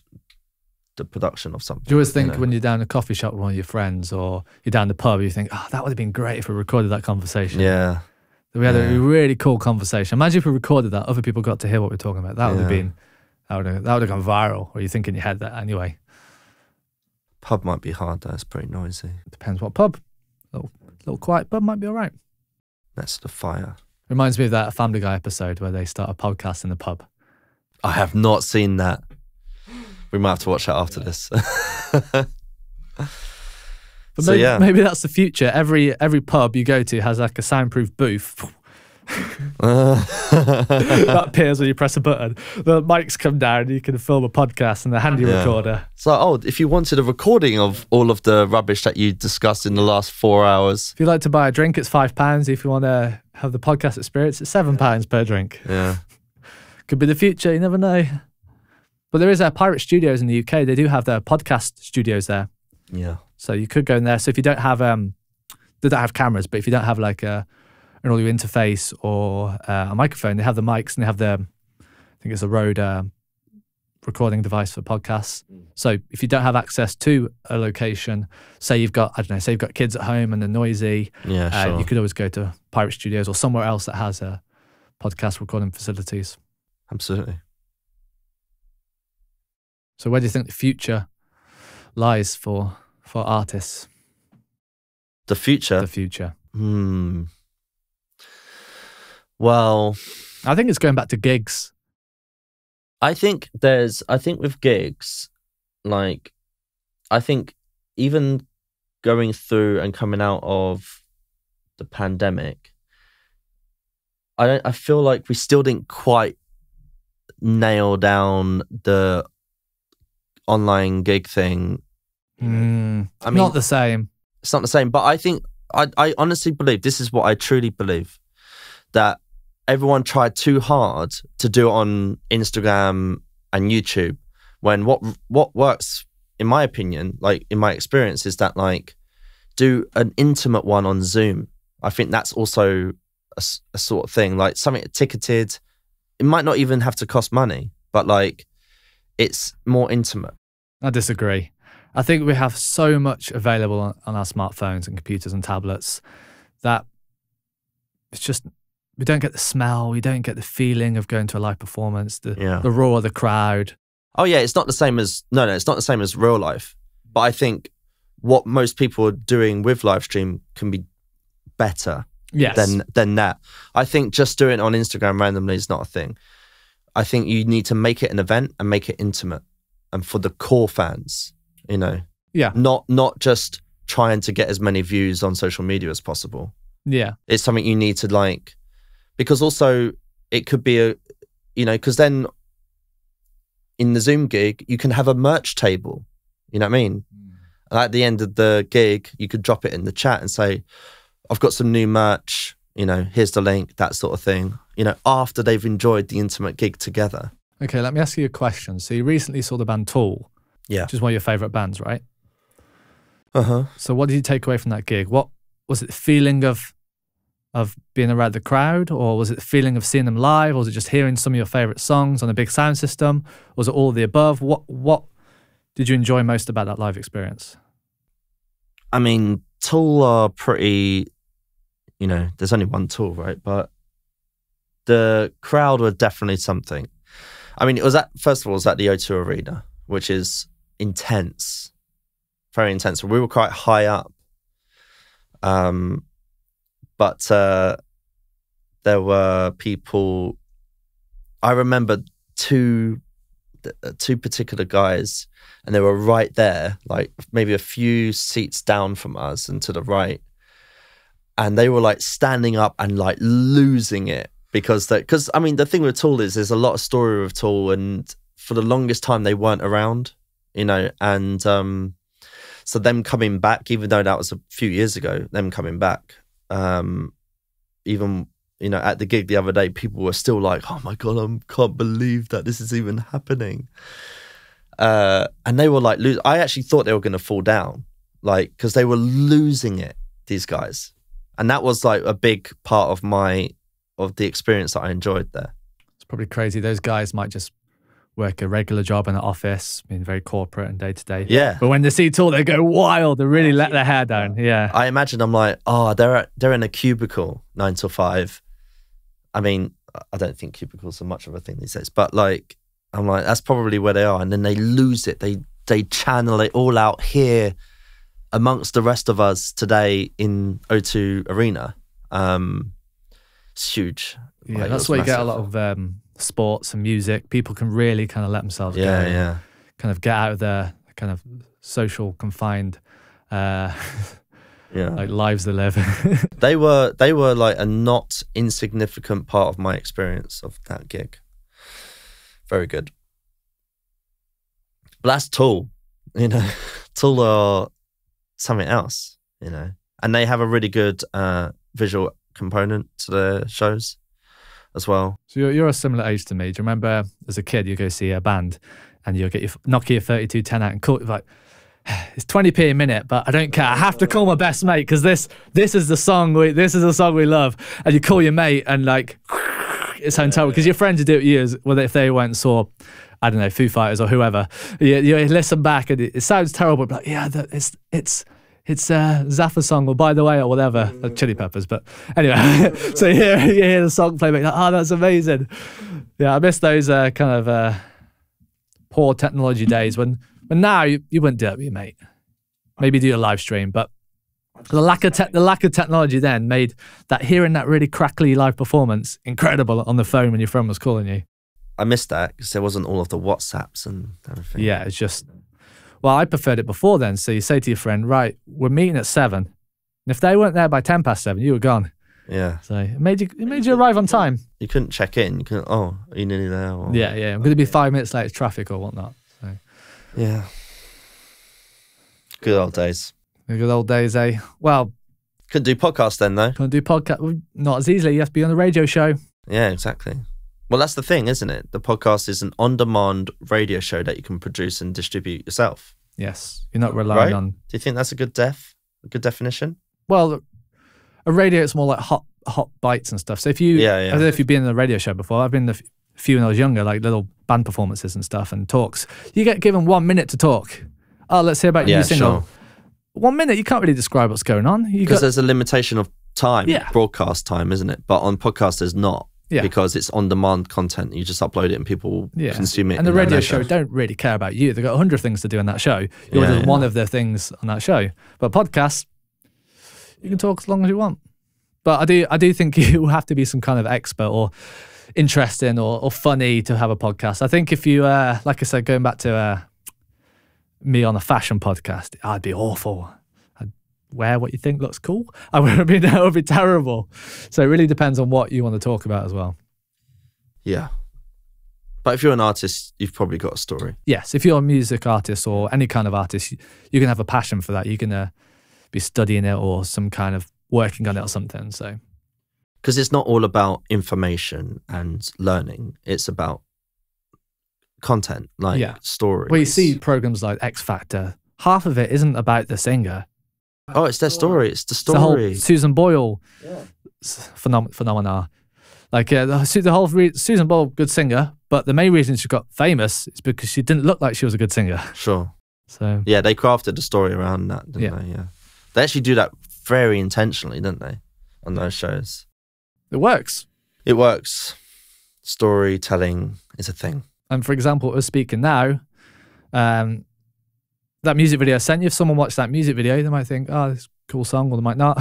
the production of something. Do you always think when you're down a coffee shop with one of your friends, or you're down the pub, you think, oh, that would have been great if we recorded that conversation. Yeah. We had a really cool conversation. Imagine if we recorded that, other people got to hear what we're talking about. That would have been, that would have gone viral, or you think in your head that anyway. Pub might be hard though, it's pretty noisy. Depends what pub. A little quiet pub might be all right. That's the fire. Reminds me of that Family Guy episode where they start a podcast in the pub. I have not seen that. We might have to watch that after this. But maybe that's the future. Every pub you go to has like a soundproof booth, That appears when you press a button. The mics come down and you can film a podcast and the handy recorder. So, if you wanted a recording of all of the rubbish that you discussed in the last 4 hours. If you like to buy a drink, it's £5. If you want to have the podcast experience, it's £7 per drink. Yeah. Could be the future, you never know. But there is Pirate Studios in the UK. They do have their podcast studios there. Yeah. So you could go in there. So if you don't have, they don't have cameras, but if you don't have like an audio interface or a microphone, they have the mics and they have the, I think it's a Rode recording device for podcasts. So if you don't have access to a location, say you've got, I don't know, say you've got kids at home and they're noisy, sure. You could always go to Pirate Studios or somewhere else that has podcast recording facilities. Absolutely. So where do you think the future lies for artists? The future? The future. Well, I think it's going back to gigs. I think with gigs, like, I think even going through and coming out of the pandemic, I feel like we still didn't quite nail down the online gig thing. I mean, not the same. It's not the same, but I think I honestly believe, this is what I truly believe, that everyone tried too hard to do it on Instagram and YouTube, when what works, in my opinion, like in my experience, is that like do an intimate one on Zoom. I think that's also a sort of thing, like something ticketed. It might not even have to cost money, but like it's more intimate. I disagree. I think we have so much available on our smartphones and computers and tablets that it's just, we don't get the smell, we don't get the feeling of going to a live performance, the roar of the crowd. Oh yeah, it's not the same as, no, it's not the same as real life. But I think what most people are doing with Livestream can be better than that. I think just doing it on Instagram randomly is not a thing. I think you need to make it an event and make it intimate, and for the core fans, you know. Yeah. Not just trying to get as many views on social media as possible. Yeah. It's something you need to like, because also it could be a, you know, because then in the Zoom gig, you can have a merch table, you know what I mean? And at the end of the gig, you could drop it in the chat and say, I've got some new merch, you know, here's the link, that sort of thing, you know, after they've enjoyed the intimate gig together. Okay, let me ask you a question. So you recently saw the band Tool, which is one of your favourite bands, right? Uh-huh. So what did you take away from that gig? What was it, the feeling of being around the crowd, or was it the feeling of seeing them live, or was it just hearing some of your favourite songs on a big sound system? Was it all of the above? What did you enjoy most about that live experience? I mean, Tool are pretty, you know, there's only one Tool, right? But the crowd were definitely something. I mean, first of all, it was at the O2 Arena, which is intense, very intense. We were quite high up. But there were people, I remember two particular guys, and they were right there, like maybe a few seats down from us and to the right. And they were like standing up and like losing it because I mean, the thing with Tool is there's a lot of story with Tool, and for the longest time they weren't around, you know, and so them coming back, even though that was a few years ago, them coming back, even, you know, at the gig the other day, people were still like, oh my God, I can't believe that this is even happening. And they were like, I actually thought they were going to fall down, like, because they were losing it, these guys. And that was like a big part of the experience that I enjoyed there. It's probably crazy. Those guys might just work a regular job in an office, being very corporate and day to day. Yeah. But when they see Tool, they go wild. They really let their hair down. Yeah. I imagine, I'm like, oh, they're in a cubicle 9 to 5. I mean, I don't think cubicles are much of a thing these days, but like, I'm like, that's probably where they are. And then they lose it. They channel it all out here amongst the rest of us today in O2 Arena. It's huge. Yeah, like, that's where you get a lot of sports and music. People can really kind of let themselves go. Yeah. Kind of get out of their kind of social confined like lives they live. They were like a not insignificant part of my experience of that gig. Very good. But that's Tool, you know. Tool are something else, you know, and they have a really good visual component to their shows as well. So you're a similar age to me. Do you remember as a kid you go see a band and you'll get your Nokia 3210 out and call it like, it's 20p a minute, but I don't care. I have to call my best mate because this is the song we love. And you call your mate and like it sounds terrible because your friends would do it years. Whether if they went and saw, I don't know, Foo Fighters or whoever, you listen back and it sounds terrible. But like, yeah, it's Zappa's song or By the Way or whatever, Chili Peppers. But anyway, so you hear the song play, like, oh, that's amazing. Yeah, I miss those kind of poor technology days when now you wouldn't do it with your mate. Maybe do a live stream, but the lack of technology then made that hearing that really crackly live performance incredible on the phone when your friend was calling you. I missed that because there wasn't all of the WhatsApps and everything. Yeah, it's just, well, I preferred it before then. So you say to your friend, right, we're meeting at 7. And if they weren't there by 7:10, you were gone. Yeah. So it made you arrive on time. You couldn't check in. You couldn't, oh, are you nearly there? Or, yeah. I'm going to be 5 minutes late, traffic or whatnot. So. Yeah. Good old days. The good old days, eh? Well. Couldn't do podcasts then, though. Couldn't do podcast. Not as easily. You have to be on a radio show. Yeah, exactly. Well, that's the thing, isn't it? The podcast is an on-demand radio show that you can produce and distribute yourself. Yes. You're not relying on... Do you think that's a good definition? Well, a radio, it's more like hot bites and stuff. So if you... I don't know if you've been in a radio show before. I've been in a few when I was younger, like little band performances and stuff and talks. You get given 1 minute to talk. Oh, let's hear about your new single. Sure. 1 minute, you can't really describe what's going on. Because there's a limitation of time, broadcast time, isn't it? But on podcast, there's not. Yeah. Because it's on-demand content. You just upload it and people consume it. And the radio show don't really care about you. They've got 100 things to do in that show. You're just one of the things on that show. But podcasts, you can talk as long as you want. But I do think you have to be some kind of expert or interesting or funny to have a podcast. I think if you, like I said, going back to me on a fashion podcast, I'd be awful. Wear what you think looks cool. That would be terrible. So it really depends on what you want to talk about as well. Yeah. But if you're an artist, you've probably got a story. Yes. If you're a music artist or any kind of artist, you can have a passion for that. You can be studying it or some kind of working on it or something. So, because it's not all about information and learning. It's about content, like stories. Well, you see programs like X Factor. Half of it isn't about the singer. Oh, it's their story. It's the story. The whole Susan Boyle phenomena. Like the whole Susan Boyle, good singer, but the main reason she got famous is because she didn't look like she was a good singer. Sure. So yeah, they crafted a story around that, didn't they? Yeah. They actually do that very intentionally, don't they, on those shows? It works. It works. Storytelling is a thing. And for example, us speaking now, that music video I sent you, if someone watched that music video, they might think, oh, this is a cool song, or they might not.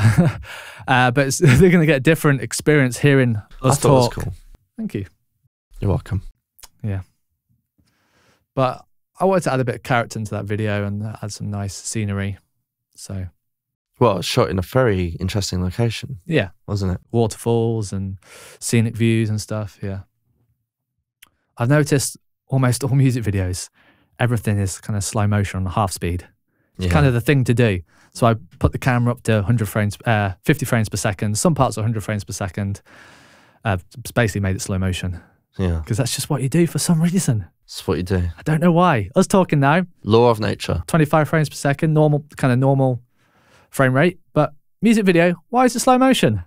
But they're going to get a different experience hearing us talk. It was cool. Thank you. You're welcome. Yeah. But I wanted to add a bit of character into that video and add some nice scenery. So. Well, it's shot in a very interesting location. Yeah. Wasn't it? Waterfalls and scenic views and stuff. Yeah. I've noticed almost all music videos, everything is kind of slow motion on half speed. It's kind of the thing to do. So I put the camera up to 50 frames per second. Some parts are 100 frames per second. It's basically made it slow motion. Yeah. Because that's just what you do for some reason. That's what you do. I don't know why. Us talking now. Law of nature. 25 frames per second, normal frame rate. But music video, why is it slow motion?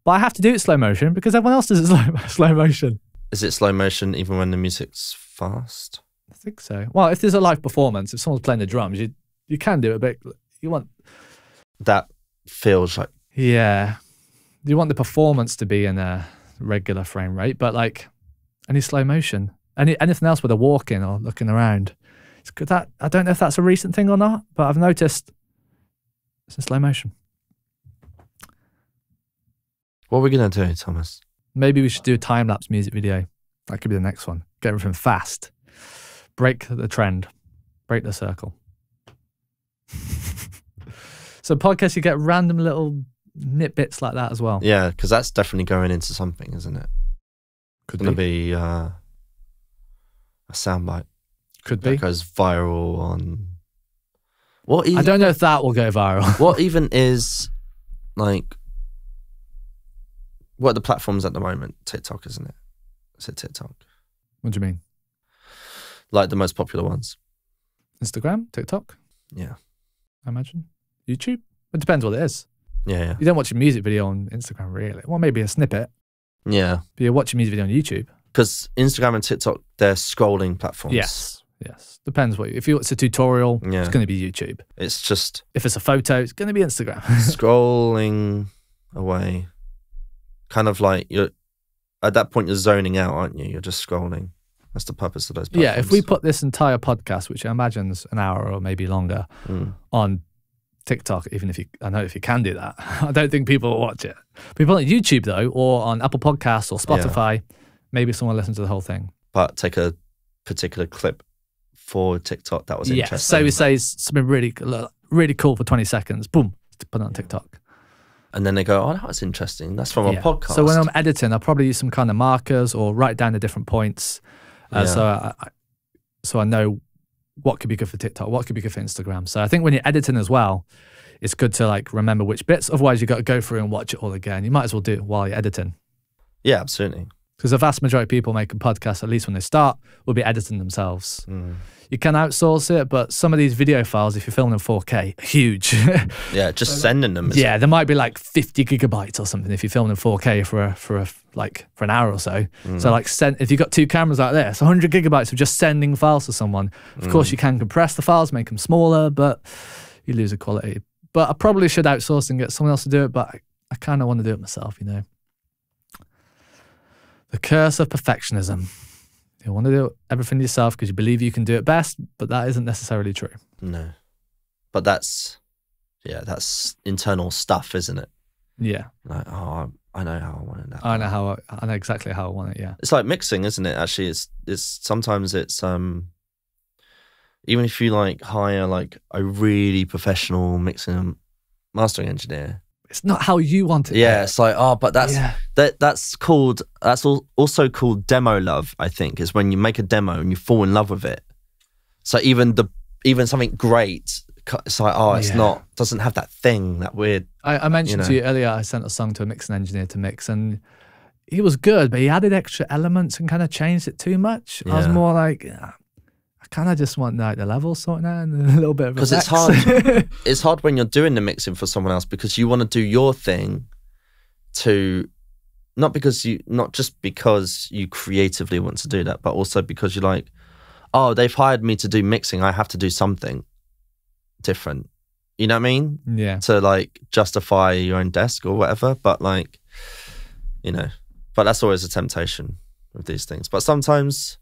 But I have to do it slow motion because everyone else does it slow motion. Is it slow motion even when the music's fast? I think so. Well, if there's a live performance, if someone's playing the drums, you can do it, but you want... That feels like... Yeah. You want the performance to be in a regular frame rate, but like any slow motion, anything else with a walking or looking around, it's good. That I don't know if that's a recent thing or not, but I've noticed it's in slow motion. What are we going to do, Thomas? Maybe we should do a time-lapse music video. That could be the next one. Get everything fast. Break the trend. Break the circle. So podcasts, you get random little nitbits like that as well. Yeah, because that's definitely going into something, isn't it? Could going to be a soundbite. Could be. That goes viral on... I don't know if that will go viral. What even is, like... What are the platforms at the moment? TikTok, isn't it? Is it TikTok? What do you mean? Like the most popular ones. Instagram? TikTok? Yeah. I imagine. YouTube? It depends what it is. Yeah. You don't watch a music video on Instagram, really. Well, maybe a snippet. Yeah. But you watch a music video on YouTube. Because Instagram and TikTok, they're scrolling platforms. Yes. Depends what if it's a tutorial, it's going to be YouTube. It's just... If it's a photo, it's going to be Instagram. Scrolling away. Kind of like, at that point, you're zoning out, aren't you? You're just scrolling. That's the purpose of those platforms. Yeah, if we put this entire podcast, which I imagine is an hour or maybe longer, on TikTok, even if I know if you can do that, I don't think people will watch it. People on YouTube, though, or on Apple Podcasts or Spotify, maybe someone listens to the whole thing. But take a particular clip for TikTok that was interesting. So we say something really cool for 20 seconds, boom, put it on TikTok. And then they go, oh, that was interesting. That's from a podcast. So when I'm editing, I'll probably use some kind of markers or write down the different points. So I know what could be good for TikTok, what could be good for Instagram. So I think when you're editing as well, it's good to like remember which bits. Otherwise, you've got to go through and watch it all again. You might as well do it while you're editing. Yeah, absolutely. Because the vast majority of people making podcasts, at least when they start, will be editing themselves. You can outsource it, but some of these video files, if you're filming in 4K, are huge. Yeah, just sending them. Yeah, there might be like 50 gigabytes or something if you're filming in 4K for an hour or so. So like if you've got two cameras like this, 100 gigabytes of just sending files to someone. Of course, you can compress the files, make them smaller, but you lose the quality. But I probably should outsource and get someone else to do it, but I kind of want to do it myself, you know. The curse of perfectionism. You want to do everything yourself because you believe you can do it best, but that isn't necessarily true. No. But that's internal stuff, isn't it? Yeah. Like, oh, I know how I want it. I know exactly how I want it, yeah. It's like mixing, isn't it? Actually, it's sometimes it's even if you like hire like a really professional mixing and mastering engineer, it's not how you want it. Yeah, it's like, oh, but that's also called demo love, I think, is when you make a demo and you fall in love with it. So even something great, it's like, oh, it's doesn't have that thing, that weird. I mentioned to you earlier, I sent a song to a mixing engineer to mix, and he was good, but he added extra elements and kind of changed it too much. I was more like, I kind of just want like the level sorting out and a little bit of because it's hard. It's hard when you're doing the mixing for someone else because you want to do your thing, not just because you creatively want to do that, but also because you're like, oh, they've hired me to do mixing, I have to do something different. You know what I mean? Yeah. To like justify your own desk or whatever, but like, you know, but that's always a temptation with these things. But sometimes,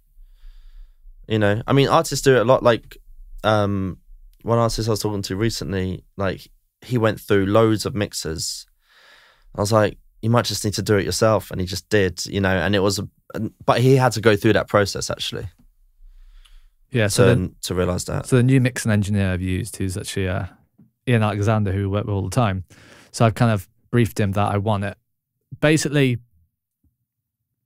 you know, I mean, artists do it a lot. Like, one artist I was talking to recently, like, he went through loads of mixers. I was like, you might just need to do it yourself, and he just did, you know. And it was, but he had to go through that process actually. Yeah, to realize that. So the new mixing engineer I've used, who's actually Ian Alexander, who we work with all the time. So I've kind of briefed him that I want it basically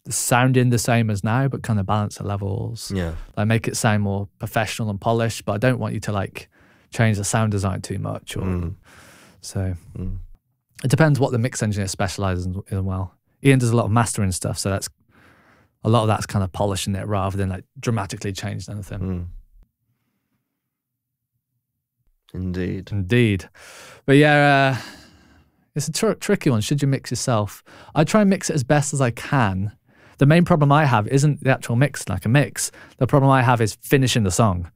sounding the same as now, but kind of balance the levels. Yeah. Like make it sound more professional and polished, but I don't want you to like change the sound design too much. So it depends what the mix engineer specializes in as well. Ian does a lot of mastering stuff, so that's a lot of that's kind of polishing it rather than like dramatically changing anything. Indeed. But yeah, it's a tricky one. Should you mix yourself? I try and mix it as best as I can. The main problem I have isn't the actual mix, like a mix. The problem I have is finishing the song.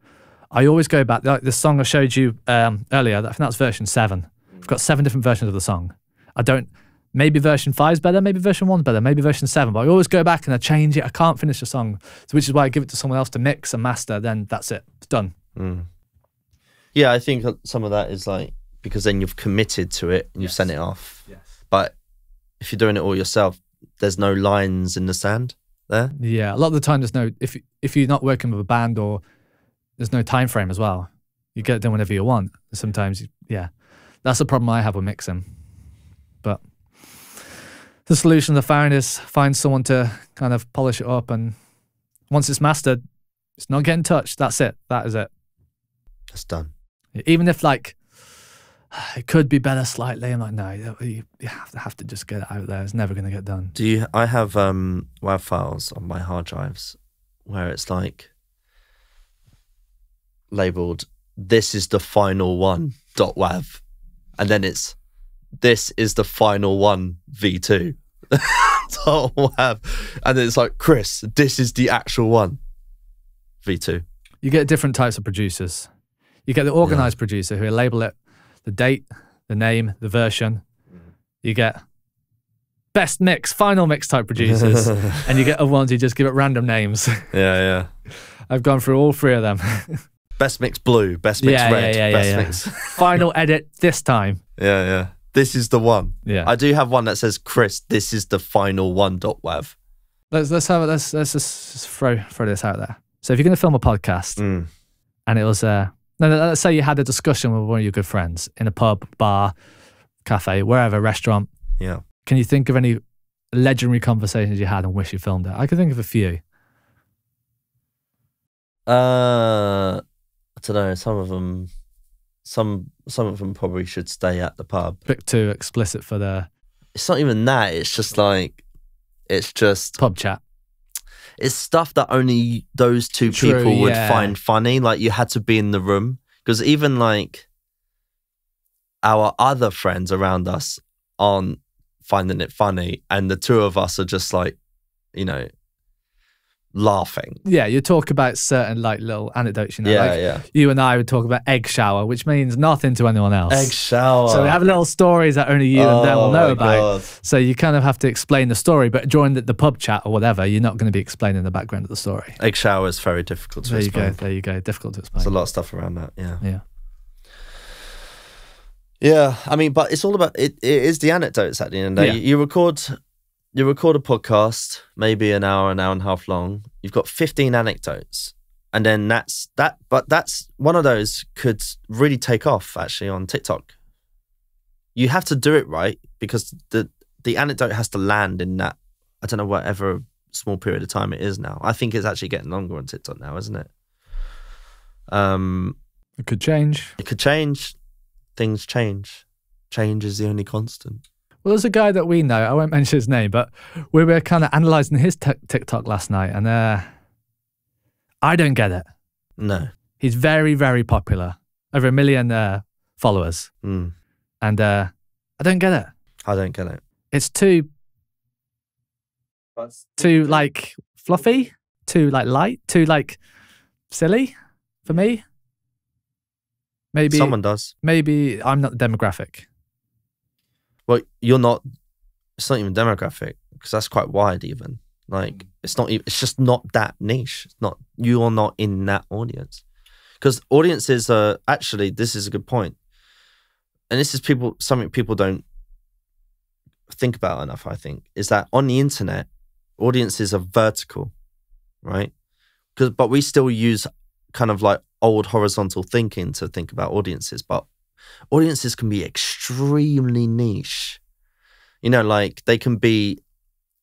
I always go back, like the song I showed you earlier, I think that's version 7. I've got 7 different versions of the song. Maybe version 5 is better, maybe version 1 is better, maybe version 7, but I always go back and I change it. I can't finish the song, which is why I give it to someone else to mix and master, then that's it. It's done. Yeah, I think some of that is like, because then you've committed to it and you've sent it off. Yes. But if you're doing it all yourself, there's no lines in the sand there. Yeah, a lot of the time there's no, if you're not working with a band, or there's no time frame as well. You get it done whenever you want. Sometimes, That's the problem I have with mixing. But the solution I found is find someone to kind of polish it up, and once it's mastered, it's not getting touched. That's it. That is it. It's done. Even if like it could be better slightly, I'm like, no, you have to just get it out there. It's never going to get done. I have WAV files on my hard drives where it's like labeled, this is the final one .wav, and then it's, this is the final one v2 .wav, and then it's like, Chris, this is the actual one v2. You get different types of producers. You get the organized producer who will label it, the date, the name, the version. You get best mix, final mix type producers, and you get other ones who just give it random names. Yeah. I've gone through all three of them. Best mix blue, best mix red, best mix. Final edit this time. Yeah. This is the one. Yeah. I do have one that says, Chris, this is the final one .wav. Let's just throw this out there. So if you're going to film a podcast, and it was let's say you had a discussion with one of your good friends in a pub, bar, cafe, wherever, restaurant. Yeah. Can you think of any legendary conversations you had and wish you filmed it? I can think of a few. I don't know. Some of them probably should stay at the pub. Bit too explicit for the... It's not even that. It's just pub chat. It's stuff that only those two people would find funny. Like, you had to be in the room, because even like our other friends around us aren't finding it funny, and the two of us are just like, laughing. Yeah, you talk about certain like little anecdotes, You and I would talk about egg shower, which means nothing to anyone else. Egg shower. So we have little stories that only you and them will know about. So you kind of have to explain the story, but during the pub chat or whatever, you're not going to be explaining the background of the story. Egg shower is very difficult to explain. There you go. Difficult to explain. There's a lot of stuff around that. Yeah. Yeah. I mean, but it's all about it is the anecdotes at the end of the day. You record a podcast, maybe an hour and a half long. You've got 15 anecdotes, and then that's one of those could really take off actually on TikTok. You have to do it right, because the anecdote has to land in that, I don't know, whatever small period of time it is now. I think it's actually getting longer on TikTok now, isn't it? It could change. Things change. Change is the only constant. Well, there's a guy that we know, I won't mention his name, but we were kind of analysing his TikTok last night, and I don't get it. No. He's very, very popular. Over 1 million followers. And I don't get it. I don't get it. It's too like fluffy, too like light, too like silly for me. Maybe someone does. Maybe I'm not the demographic. Well, you're not. It's not even demographic, because that's quite wide. Even like it's not. It's just not that niche. It's not. You are not in that audience, because audiences are actually. This is a good point, and this is something people don't think about enough. I think is that on the internet, audiences are vertical, right? But we still use kind of like old horizontal thinking to think about audiences, but audiences can be extremely niche. Like they can be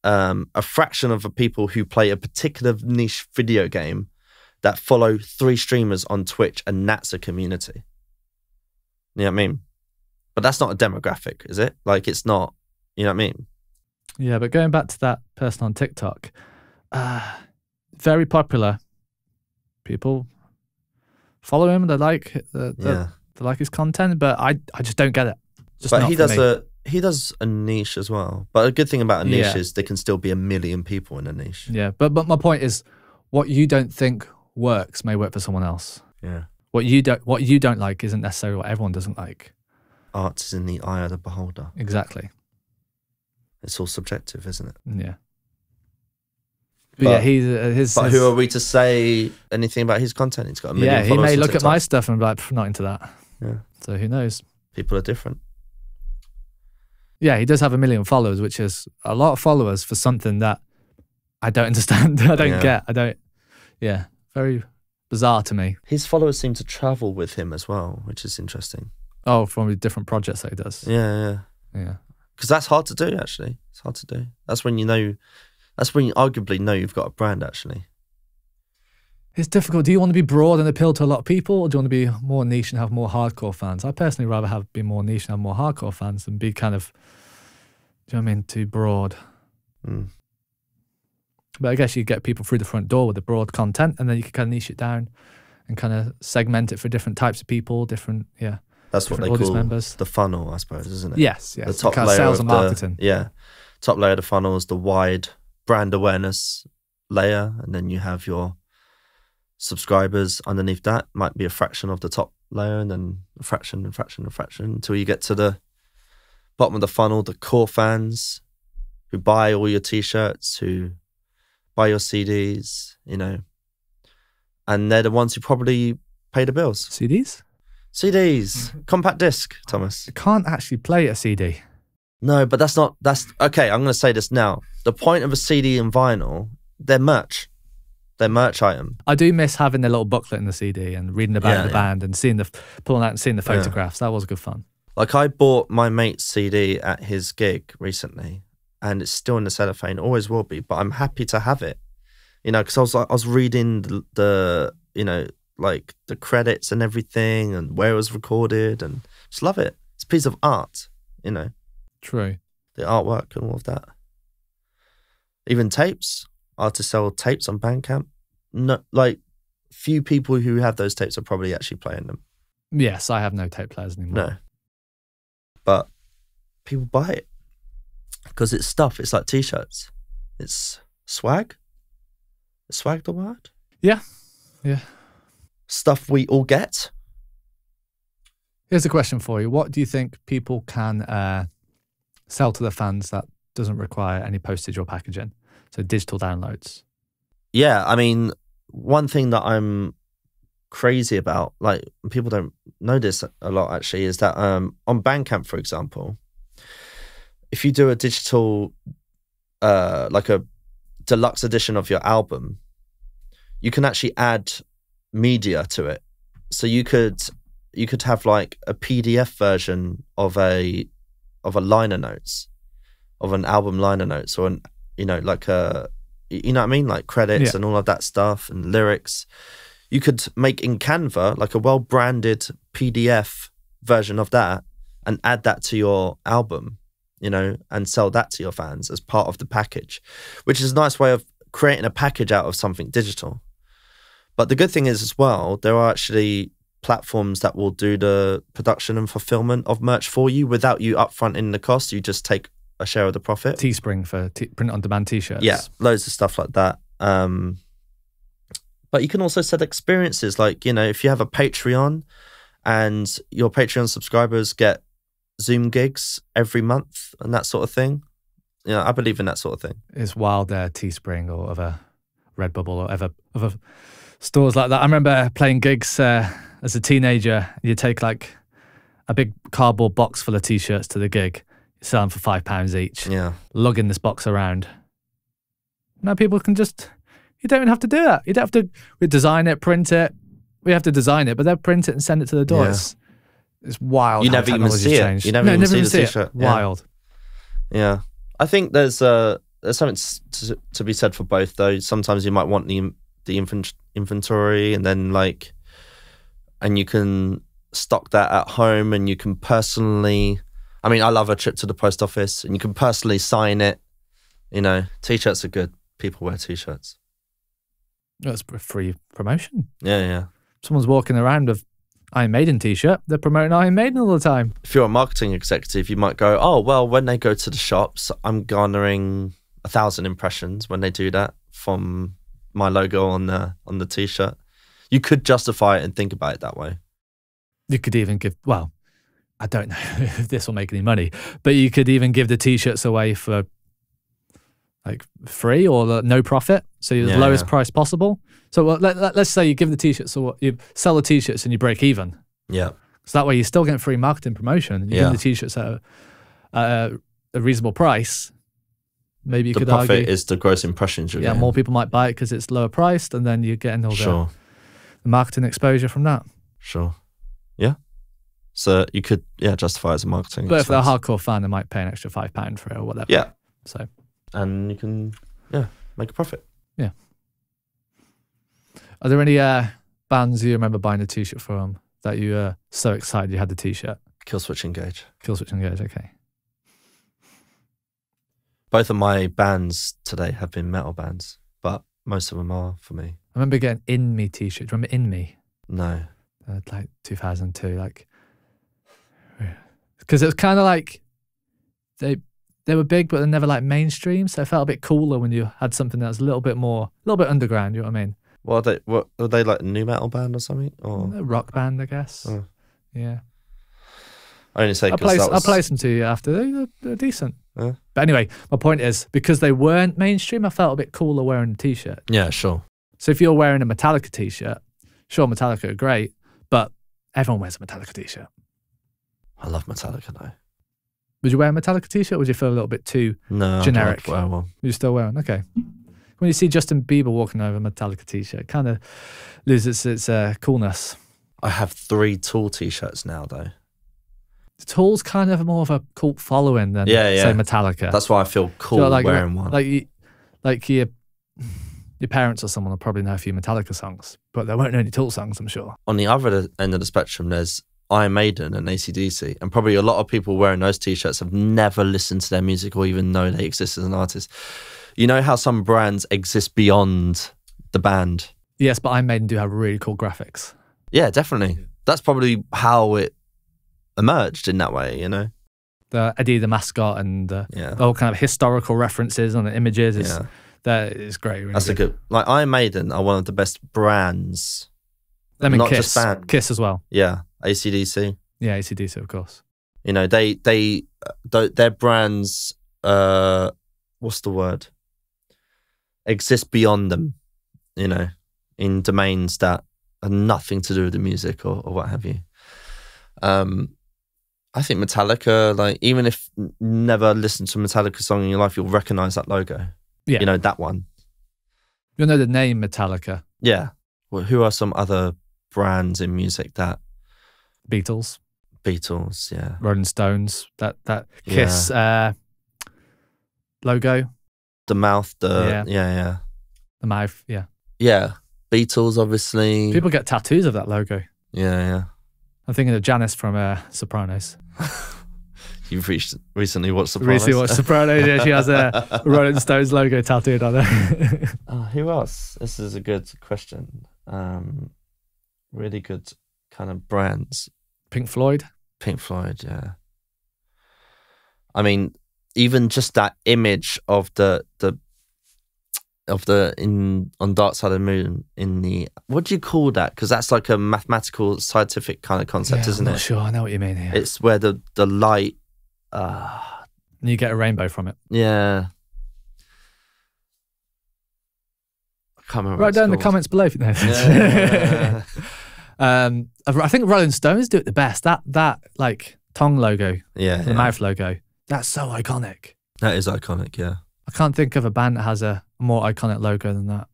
a fraction of the people who play a particular niche video game that follow 3 streamers on Twitch, and that's a community. You know what I mean? But that's not a demographic, is it? Like, it's not, you know what I mean? Yeah, but going back to that person on TikTok, very popular. People follow him, they like his content, but I just don't get it. But he does a niche as well. But a good thing about a niche is there can still be 1 million people in a niche. Yeah, but my point is, what you don't think works may work for someone else. Yeah. What you don't like isn't necessarily what everyone doesn't like. Art is in the eye of the beholder. Exactly. It's all subjective, isn't it? Yeah. But who are we to say anything about his content? He's got 1 million followers. Yeah, he may look at my stuff and be like, not into that. Yeah. So who knows? People are different. Yeah, he does have 1 million followers, which is a lot of followers for something that I don't understand. I don't get. Very bizarre to me. His followers seem to travel with him as well, which is interesting. Oh, from the different projects that he does. Yeah. Because that's hard to do, actually. It's hard to do. That's when you arguably know you've got a brand, actually. It's difficult. Do you want to be broad and appeal to a lot of people, or do you want to be more niche and have more hardcore fans? I personally rather be more niche and have more hardcore fans than be kind of, do you know what I mean, too broad. But I guess you get people through the front door with the broad content, and then you can kind of niche it down and kind of segment it for different types of people, different. That's what they call members. The funnel, I suppose, isn't it? Yes. The top layer sales of and marketing. Top layer of the funnel is the wide brand awareness layer, and then you have your subscribers underneath that. Might be a fraction of the top layer, and then a fraction until you get to the bottom of the funnel, the core fans who buy all your t-shirts, who buy your CDs, and they're the ones who probably pay the bills. CDs, compact disc, Thomas. You can't actually play a CD. No, but that's okay. I'm going to say this now. The point of a CD and vinyl, they're merch. They're merch item. I do miss having the little booklet in the CD and reading about the band and pulling out and seeing the photographs. That was good fun. Like, I bought my mate's CD at his gig recently, and it's still in the cellophane. Always will be, but I'm happy to have it. Because I was reading the like the credits and everything, and where it was recorded, and just love it. It's a piece of art, True. The artwork and all of that. Even tapes. Artists sell tapes on Bandcamp. No, like, few people who have those tapes are probably actually playing them. Yes, I have no tape players anymore. No. But people buy it because it's stuff. It's like t-shirts. It's swag. Is swag the word? Yeah. Stuff we all get. Here's a question for you. What do you think people can sell to their fans that doesn't require any postage or packaging? So digital downloads. Yeah, I mean, one thing that I'm crazy about, like, people don't know this a lot actually, is that on Bandcamp, for example, if you do a digital, like a deluxe edition of your album, you can actually add media to it. So you could have like a PDF version of a liner notes, of an album liner notes, or like a, what I mean, like credits and all of that stuff and lyrics. You could make in Canva like a well-branded PDF version of that and add that to your album, and sell that to your fans as part of the package, which is a nice way of creating a package out of something digital. But the good thing is as well, there are actually platforms that will do the production and fulfillment of merch for you without you upfront in the cost. You just take a share of the profit. Teespring for print-on-demand t-shirts. Yeah, loads of stuff like that. But you can also set experiences, like, if you have a Patreon and your Patreon subscribers get Zoom gigs every month and that sort of thing. I believe in that sort of thing. It's wild there, Teespring or other Redbubble or other stores like that. I remember playing gigs as a teenager. You take like a big cardboard box full of t-shirts to the gig, you sell them for £5 each. Yeah. Lugging this box around. Now people can just, you don't even have to do that. You don't have to, we design it, print it. We have to design it, but they'll print it and send it to the door. Yeah. It's wild. You never even see it. You never even see the t-shirt. Wild. Yeah. I think there's something to be said for both, though. Sometimes you might want the inventory, and then and you can stock that at home, and you can personally. I mean, I love a trip to the post office, and you can personally sign it. T-shirts are good. People wear t-shirts. That's free promotion. Yeah. Someone's walking around with Iron Maiden t-shirt, they're promoting Iron Maiden all the time. If you're a marketing executive, you might go, oh, well, when they go to the shops, I'm garnering 1,000 impressions when they do that from my logo on the t-shirt. You could justify it and think about it that way. You could even give, well, I don't know if this will make any money, but you could even give the t-shirts away for free or no profit, so you're the lowest price possible. So let's say you give the t-shirts, so you sell the t-shirts and you break even. Yeah. So that way you're still getting free marketing promotion. You give the t-shirts at a reasonable price. Maybe you could argue the profit is the gross impressions you're getting. More people might buy it because it's lower priced, and then you're getting all the marketing exposure from that. Sure. Yeah. So you could, justify it as a marketing But expense. if they're a hardcore fan, they might pay an extra £5 for it or whatever. Yeah. So. And you can, make a profit. Yeah. Are there any bands you remember buying a t-shirt from that you were so excited you had the t-shirt? Killswitch Engage. Killswitch Engage, okay. Both of my bands today have been metal bands, but most of them are for me. I remember getting In Me t-shirt. Do you remember In Me? No. Like 2002, like, because it was kind of like they were big, but they're never like mainstream. So it felt a bit cooler when you had something that was a little bit underground. You know what I mean? What are they like a new metal band or something? Or A rock band, I guess. Oh. Yeah. I only say I'll play some to you after. They're decent. Yeah. But anyway, my point is, because they weren't mainstream, I felt a bit cooler wearing a t-shirt. Yeah, sure. So if you're wearing a Metallica t-shirt, sure, Metallica are great, but everyone wears a Metallica t-shirt. I love Metallica though. Would you wear a Metallica t-shirt, or would you feel a little bit too generic? I don't wear one. You still wear one? Okay. When you see Justin Bieber walking over a Metallica t-shirt, it kind of loses its coolness. I have 3 Tool t-shirts now though. The Tool's kind of more of a cult following than say Metallica. That's why I feel cool wearing one. Like your parents or someone will probably know a few Metallica songs, but there won't know any Tool songs, I'm sure. On the other end of the spectrum, there's Iron Maiden and AC/DC, and probably a lot of people wearing those t-shirts have never listened to their music or even know they exist as an artist. You know how some brands exist beyond the band? Yes, but Iron Maiden do have really cool graphics. Yeah, definitely. Yeah. That's probably how it emerged in that way, you know? The Eddie the mascot and all kind of historical references on the images. That is great. Really That's good. a good... Like, Iron Maiden are one of the best brands. Not Kiss. Just bands. Kiss as well. Yeah. AC/DC. Yeah, AC/DC, of course. You know, their brands, what's the word? Exist beyond them, you know, in domains that are nothing to do with the music or what have you. I think Metallica, like, even if you never listened to a Metallica song in your life, you'll recognize that logo. Yeah. You know, that one. You'll know the name Metallica. Yeah. Well, who are some other brands in music that... Beatles, yeah. Rolling Stones, that Kiss logo. The mouth, The mouth, Yeah. Beatles, obviously. People get tattoos of that logo. Yeah. I'm thinking of Janice from Sopranos. You've recently watched Sopranos? Recently watched Sopranos, yeah. She has a Rolling Stones logo tattooed on her. Who else? This is a good question. Really good kind of brands. Pink Floyd, yeah. I mean, even just that image of on Dark Side of the Moon in the, what do you call that? Because that's like a mathematical, scientific kind of concept, isn't it? I'm not sure. I know what you mean here. It's where the light. You get a rainbow from it. Yeah. I can't remember. Write down in the comments below if you know. Yeah. I think Rolling Stones do it the best. That like tongue logo, the mouth logo. That's so iconic. That is iconic, yeah. I can't think of a band that has a more iconic logo than that.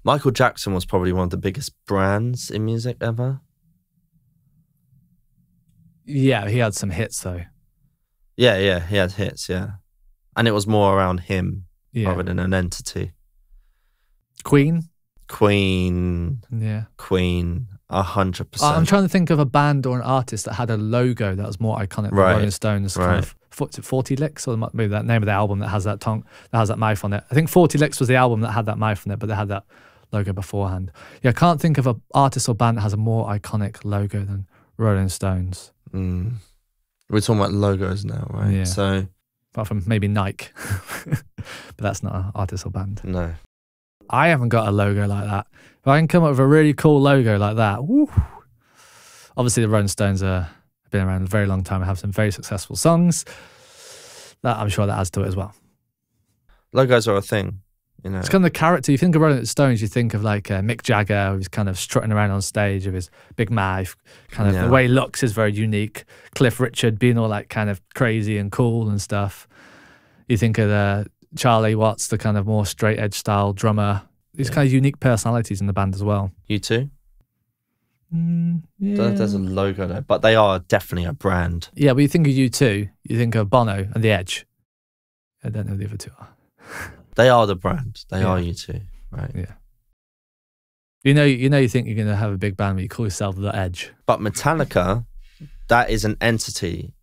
Michael Jackson was probably one of the biggest brands in music ever. Yeah, he had some hits though. Yeah, he had hits, yeah. And it was more around him rather than an entity. Queen, yeah. Queen, 100%. I'm trying to think of a band or an artist that had a logo that was more iconic than Rolling Stones. Kind of 40 Licks, or maybe that name of the album that has that tongue, that has that mouth on it. I think 40 Licks was the album that had that mouth on it, but they had that logo beforehand. Yeah, I can't think of an artist or band that has a more iconic logo than Rolling Stones. We're talking about logos now, right? Yeah. So, apart from maybe Nike, but that's not an artist or band. No. I haven't got a logo like that. If I can come up with a really cool logo like that, woo. Obviously the Rolling Stones have been around a very long time and have some very successful songs. That I'm sure that adds to it as well. Logos are a thing, you know. It's kind of the character. You think of Rolling Stones, you think of like Mick Jagger, who's kind of strutting around on stage with his big mouth. Kind of the way he looks is very unique. Cliff Richard being all like kind of crazy and cool and stuff. You think of Charlie Watts, the kind of more straight edge style drummer. These kind of unique personalities in the band as well. You too? Yeah. There's a logo there, but they are definitely a brand. Yeah, but you think of U2, you think of Bono and The Edge. I don't know who the other two are. They are the brand. They are U2, right? Yeah. You think you're going to have a big band, but you call yourself The Edge. But Metallica, that is an entity.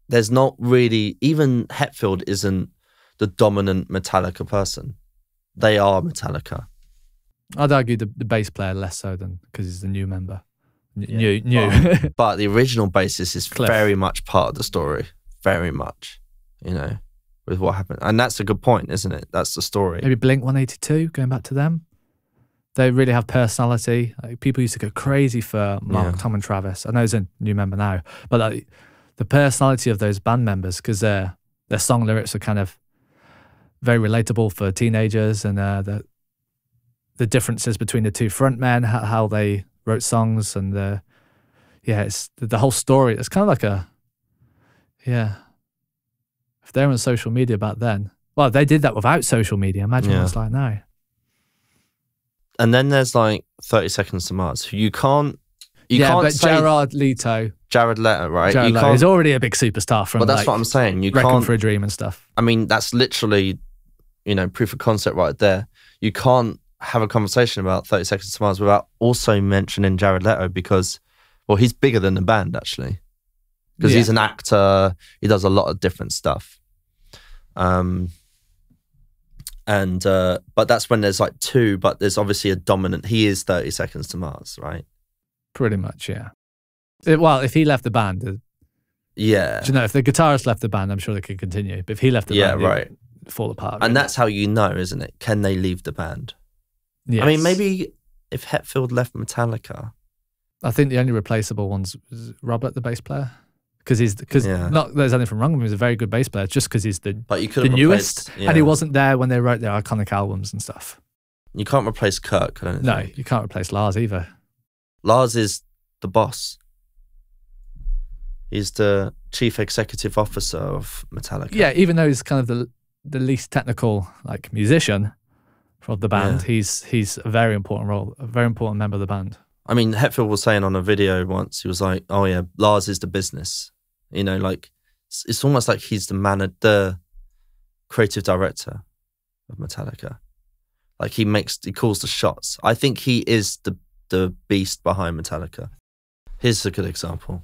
There's not really, even Hetfield isn't the dominant Metallica person. They are Metallica. I'd argue the bass player less so than because he's the new member. New. But the original bassist is Cliff. very much part of the story. Very much, with what happened. And that's a good point, isn't it? That's the story. Maybe Blink 182, going back to them. They really have personality. Like, people used to go crazy for Mark, Tom and Travis. I know he's a new member now. But like, the personality of those band members, because their song lyrics are kind of very relatable for teenagers, and the differences between the two frontmen, how they wrote songs, and it's the whole story. It's kind of like if they're on social media back then, well, they did that without social media. Imagine what it's like now. And then there's like 30 Seconds to Mars, who you can't say Jared Leto, right? Jared Leto is already a big superstar from. But that's what I'm saying. You Requiem can't for a Dream and stuff. I mean, that's literally, proof of concept right there. You can't have a conversation about 30 Seconds to Mars without also mentioning Jared Leto because, well, he's bigger than the band actually, because he's an actor. He does a lot of different stuff. But that's when there's like two, but there's obviously a dominant. He is 30 Seconds to Mars, right? Pretty much, yeah. If he left the band, do you know, if the guitarist left the band, I'm sure they could continue. But if he left the band, right, it'd fall apart. And that's how you know, isn't it? Can they leave the band? Yes. I mean, maybe if Hetfield left Metallica, I think the only replaceable one's Robert, the bass player. Because not there's anything wrong with him. He's a very good bass player, just because he's the newest, and he wasn't there when they wrote their iconic albums and stuff. You can't replace Kirk. I don't No, think. you can't replace Lars either. Lars is the boss. He's the chief executive officer of Metallica. Yeah, even though he's kind of the least technical like musician of the band, he's a very important member of the band. I mean, Hetfield was saying on a video once, he was like, "Oh yeah, Lars is the business." Like it's almost like he's the creative director of Metallica. Like he calls the shots. I think he is the beast behind Metallica. Here's a good example: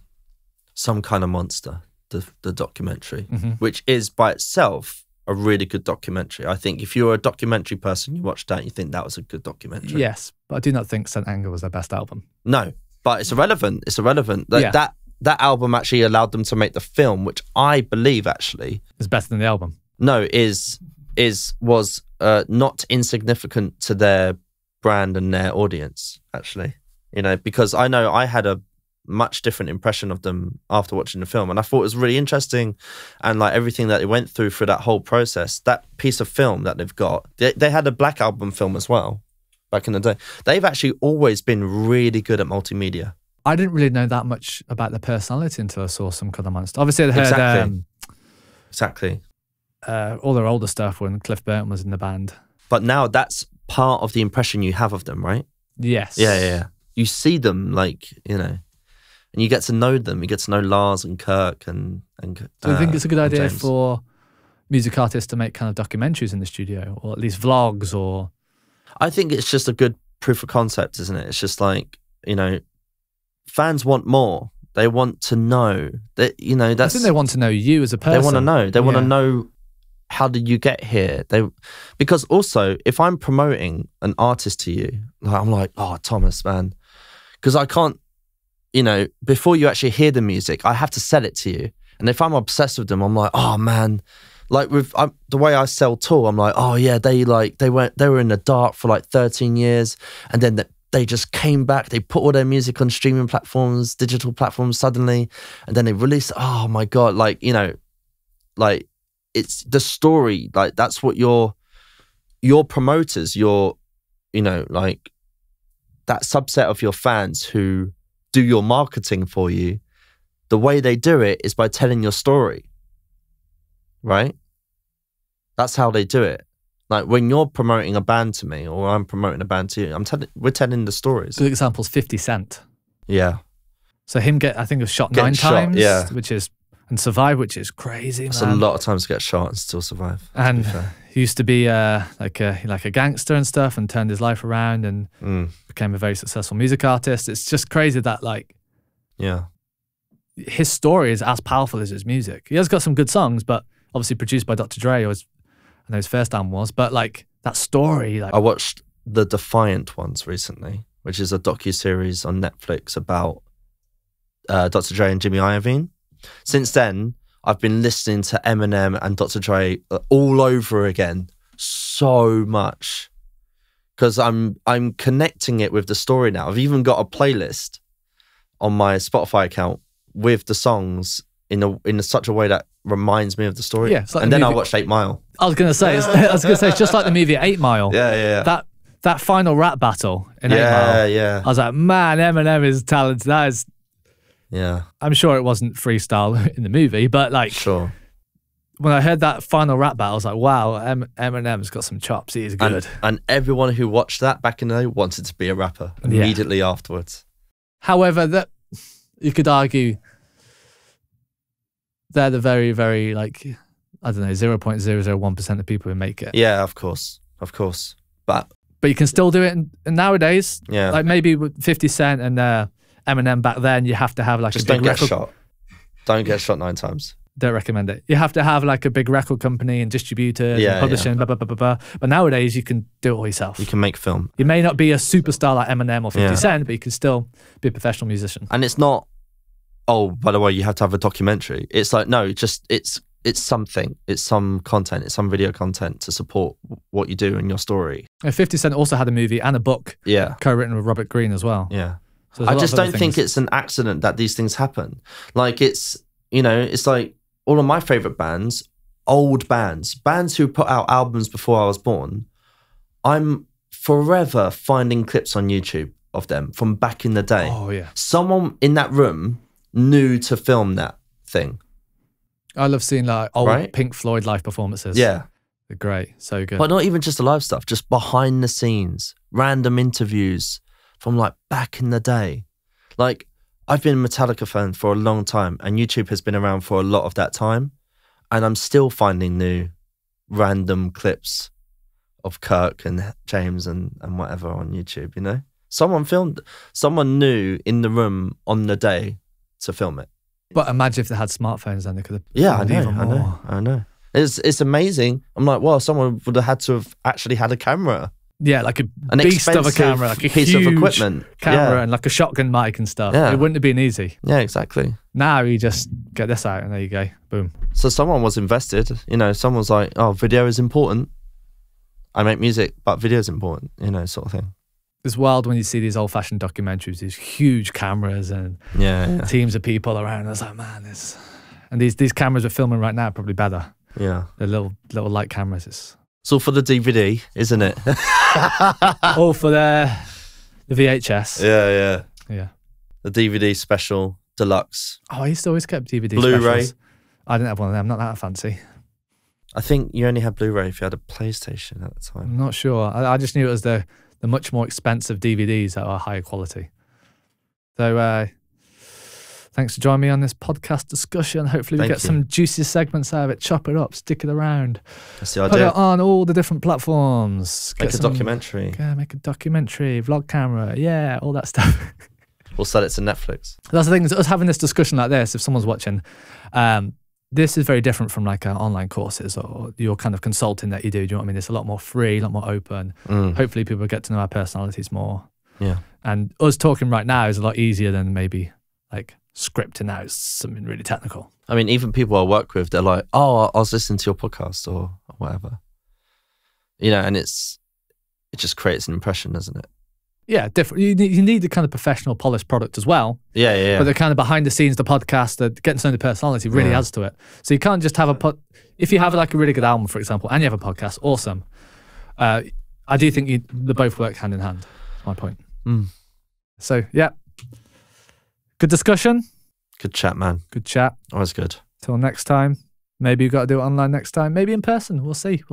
Some Kind of Monster, the documentary, which is by itself a really good documentary. I think if you're a documentary person, you watch that, you think that was a good documentary. Yes, but I do not think St. Anger was their best album. No, but it's irrelevant. It's irrelevant. That album actually allowed them to make the film, which I believe actually is better than the album. No, was not insignificant to their brand and their audience, actually. Because I know I had a much different impression of them after watching the film, and I thought it was really interesting, and like everything that they went through that whole process. That piece of film that they've got, they had a Black Album film as well back in the day. They've actually always been really good at multimedia. I didn't really know that much about their personality until I saw Some Kind of Monster. Obviously I heard exactly all their older stuff when Cliff Burton was in the band, but now that's part of the impression you have of them, right? Yes. Yeah. You see them and you get to know them. You get to know Lars and Kirk and Do you think it's a good idea James. for music artists to make kind of documentaries in the studio, or at least vlogs? Or I think it's just a good proof of concept, isn't it? It's just like, fans want more. They want to know that, I think they want to know you as a person. They want to know. They want to know, how did you get here? Because also, if I'm promoting an artist to you, I'm like, oh, Thomas, man, because I can't. Before you actually hear the music, I have to sell it to you. And if I'm obsessed with them, I'm like, oh man, like the way I sell tour, I'm like, oh yeah, they were in the dark for like 13 years, and then they just came back. They put all their music on streaming platforms, digital platforms suddenly, and then they released. Oh my god, like it's the story. Like that's what your promoters, like that subset of your fans who do your marketing for you, the way they do it is by telling your story, right? That's how they do it. Like when you're promoting a band to me, or I'm promoting a band to you, we're telling the stories. Good example's 50 Cent. Yeah. So him I think it was shot Getting 9 shot, times, yeah. and survive, which is crazy, It's man. a lot of times to get shot and still survive. And he used to be like a gangster and stuff, and turned his life around and became a very successful music artist. It's just crazy that his story is as powerful as his music. He has got some good songs, but obviously produced by Dr. Dre, I know his first album was, but like that story. Like, I watched the Defiant ones recently, which is a docu-series on Netflix about Dr. Dre and Jimmy Iovine. Since then, I've been listening to Eminem and Dr. Dre all over again so much because I'm connecting it with the story now. I've even got a playlist on my Spotify account with the songs in such a way that reminds me of the story. Yeah, like and then I watched 8 Mile. I was gonna say it's just like the movie 8 Mile. Yeah. That final rap battle in 8 Mile. Yeah. I was like, man, Eminem is talented. That is. Yeah. I'm sure it wasn't freestyle in the movie, but like, sure. When I heard that final rap battle, I was like, wow, Eminem's got some chops. He is good. And everyone who watched that back in the day wanted to be a rapper immediately afterwards. However, that you could argue they're the very, very, like, I don't know, 0.001% of people who make it. Yeah, of course. But you can still do it nowadays. Yeah. Like maybe with 50 Cent and Eminem back then, you have to have like just a big don't get shot. Don't get shot 9 times. Don't recommend it. You have to have like a big record company and distributors and publishing, blah, blah, blah, blah, blah. But nowadays you can do it all yourself. You can make film. You may not be a superstar like Eminem or 50 Cent, but you can still be a professional musician. And it's not, oh, by the way, you have to have a documentary. It's like, no, just it's something. It's some content. It's some video content to support what you do and your story. And 50 Cent also had a movie and a book co-written with Robert Greene as well. Yeah. So I just don't think it's an accident that these things happen. Like it's like all of my favorite bands, old bands who put out albums before I was born, I'm forever finding clips on YouTube of them from back in the day. Oh, yeah. Someone in that room knew to film that thing. I love seeing like old Pink Floyd live performances. Yeah. They're great. So good. But not even just the live stuff, just behind the scenes, random interviews from like back in the day. Like, I've been a Metallica fan for a long time and YouTube has been around for a lot of that time. And I'm still finding new random clips of Kirk and James and whatever on YouTube, you know? Someone knew in the room on the day to film it. But imagine if they had smartphones then they could have I know. It's amazing. I'm like, well, someone would have had to have actually had a camera. Yeah, like an beast of a camera, like a piece of equipment, camera and like a shotgun mic and stuff. Yeah. It wouldn't have been easy. Yeah, exactly. Now you just get this out and there you go, boom. So someone was invested. You know, someone's like, oh, video is important. I make music, but video is important. You know, sort of thing. It's wild when you see these old-fashioned documentaries, these huge cameras and teams of people around. I was like, man, and these cameras we're filming right now are probably better. Yeah, the little light cameras. It's all for the DVD, isn't it? All for the VHS. Yeah. The DVD special deluxe. Oh, I used to always kept DVD Blu-ray. specials. I didn't have one of them. I'm not that fancy. I think you only had Blu-ray if you had a PlayStation at the time. I'm not sure. I just knew it was the much more expensive DVDs that are higher quality. So thanks for joining me on this podcast discussion. Hopefully we get some juicy segments out of it. Chop it up, stick it around. That's the idea. Put it on all the different platforms. Make a documentary. Yeah, make a documentary, vlog camera. Yeah, all that stuff. We'll sell it to Netflix. That's the thing, is us having this discussion like this, if someone's watching, this is very different from like online courses or your kind of consulting that you do. Do you know what I mean? It's a lot more free, a lot more open. Hopefully people get to know our personalities more. Yeah. And us talking right now is a lot easier than maybe like scripting out something really technical. I mean, even people I work with, they're like, oh, I was listening to your podcast or whatever. You know, and it just creates an impression, doesn't it? Yeah, different. You need the kind of professional, polished product as well. Yeah. But the kind of behind the scenes, the podcast, the getting to know the personality really adds to it. So you can't just have if you have like a really good album, for example, and you have a podcast, awesome. I do think they both work hand in hand. That's my point. So yeah, good discussion. Good chat, man. Good chat. Always good. Till next time. Maybe you've got to do it online next time. Maybe in person. We'll see.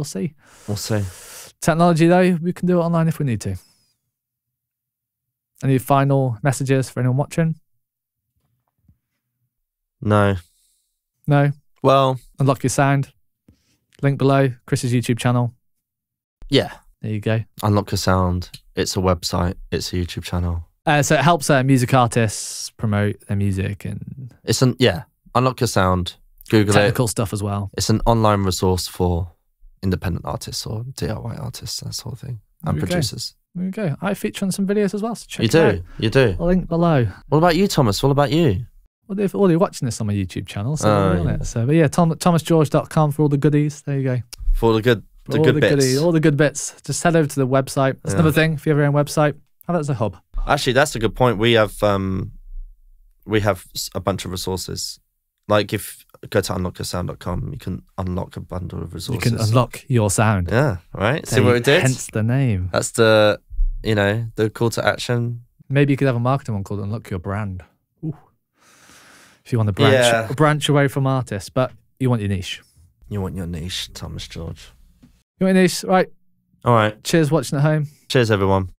Technology though, we can do it online if we need to. Any final messages for anyone watching? No. No? Well, Unlock your sound. Link below. Chris's YouTube channel. Yeah. There you go. Unlock your sound. It's a website. It's a YouTube channel. So it helps music artists promote their music and Unlock your sound. Google technical stuff as well. It's an online resource for independent artists or DIY artists, that sort of thing, and producers. There we go. I feature on some videos as well, so check it out. You do. Link below. What about you, Thomas? What about you? Well, if you're watching this on my YouTube channel, so on it. So, but yeah, thomasgeorge.com for all the goodies. There you go. For all the good bits. Goodies, all the good bits. Just head over to the website. That's another thing. If you have your own website, have it as a hub. Actually, that's a good point. We have a bunch of resources. Like if you go to unlockyoursound.com, you can unlock a bundle of resources. You can unlock your sound. Yeah, right. See what we did? Hence the name. That's the call to action. Maybe you could have a marketing one called Unlock Your Brand. Ooh. If you want to branch away from artists, but you want your niche. You want your niche, Tomas George. You want your niche, right? All right. Cheers watching at home. Cheers, everyone.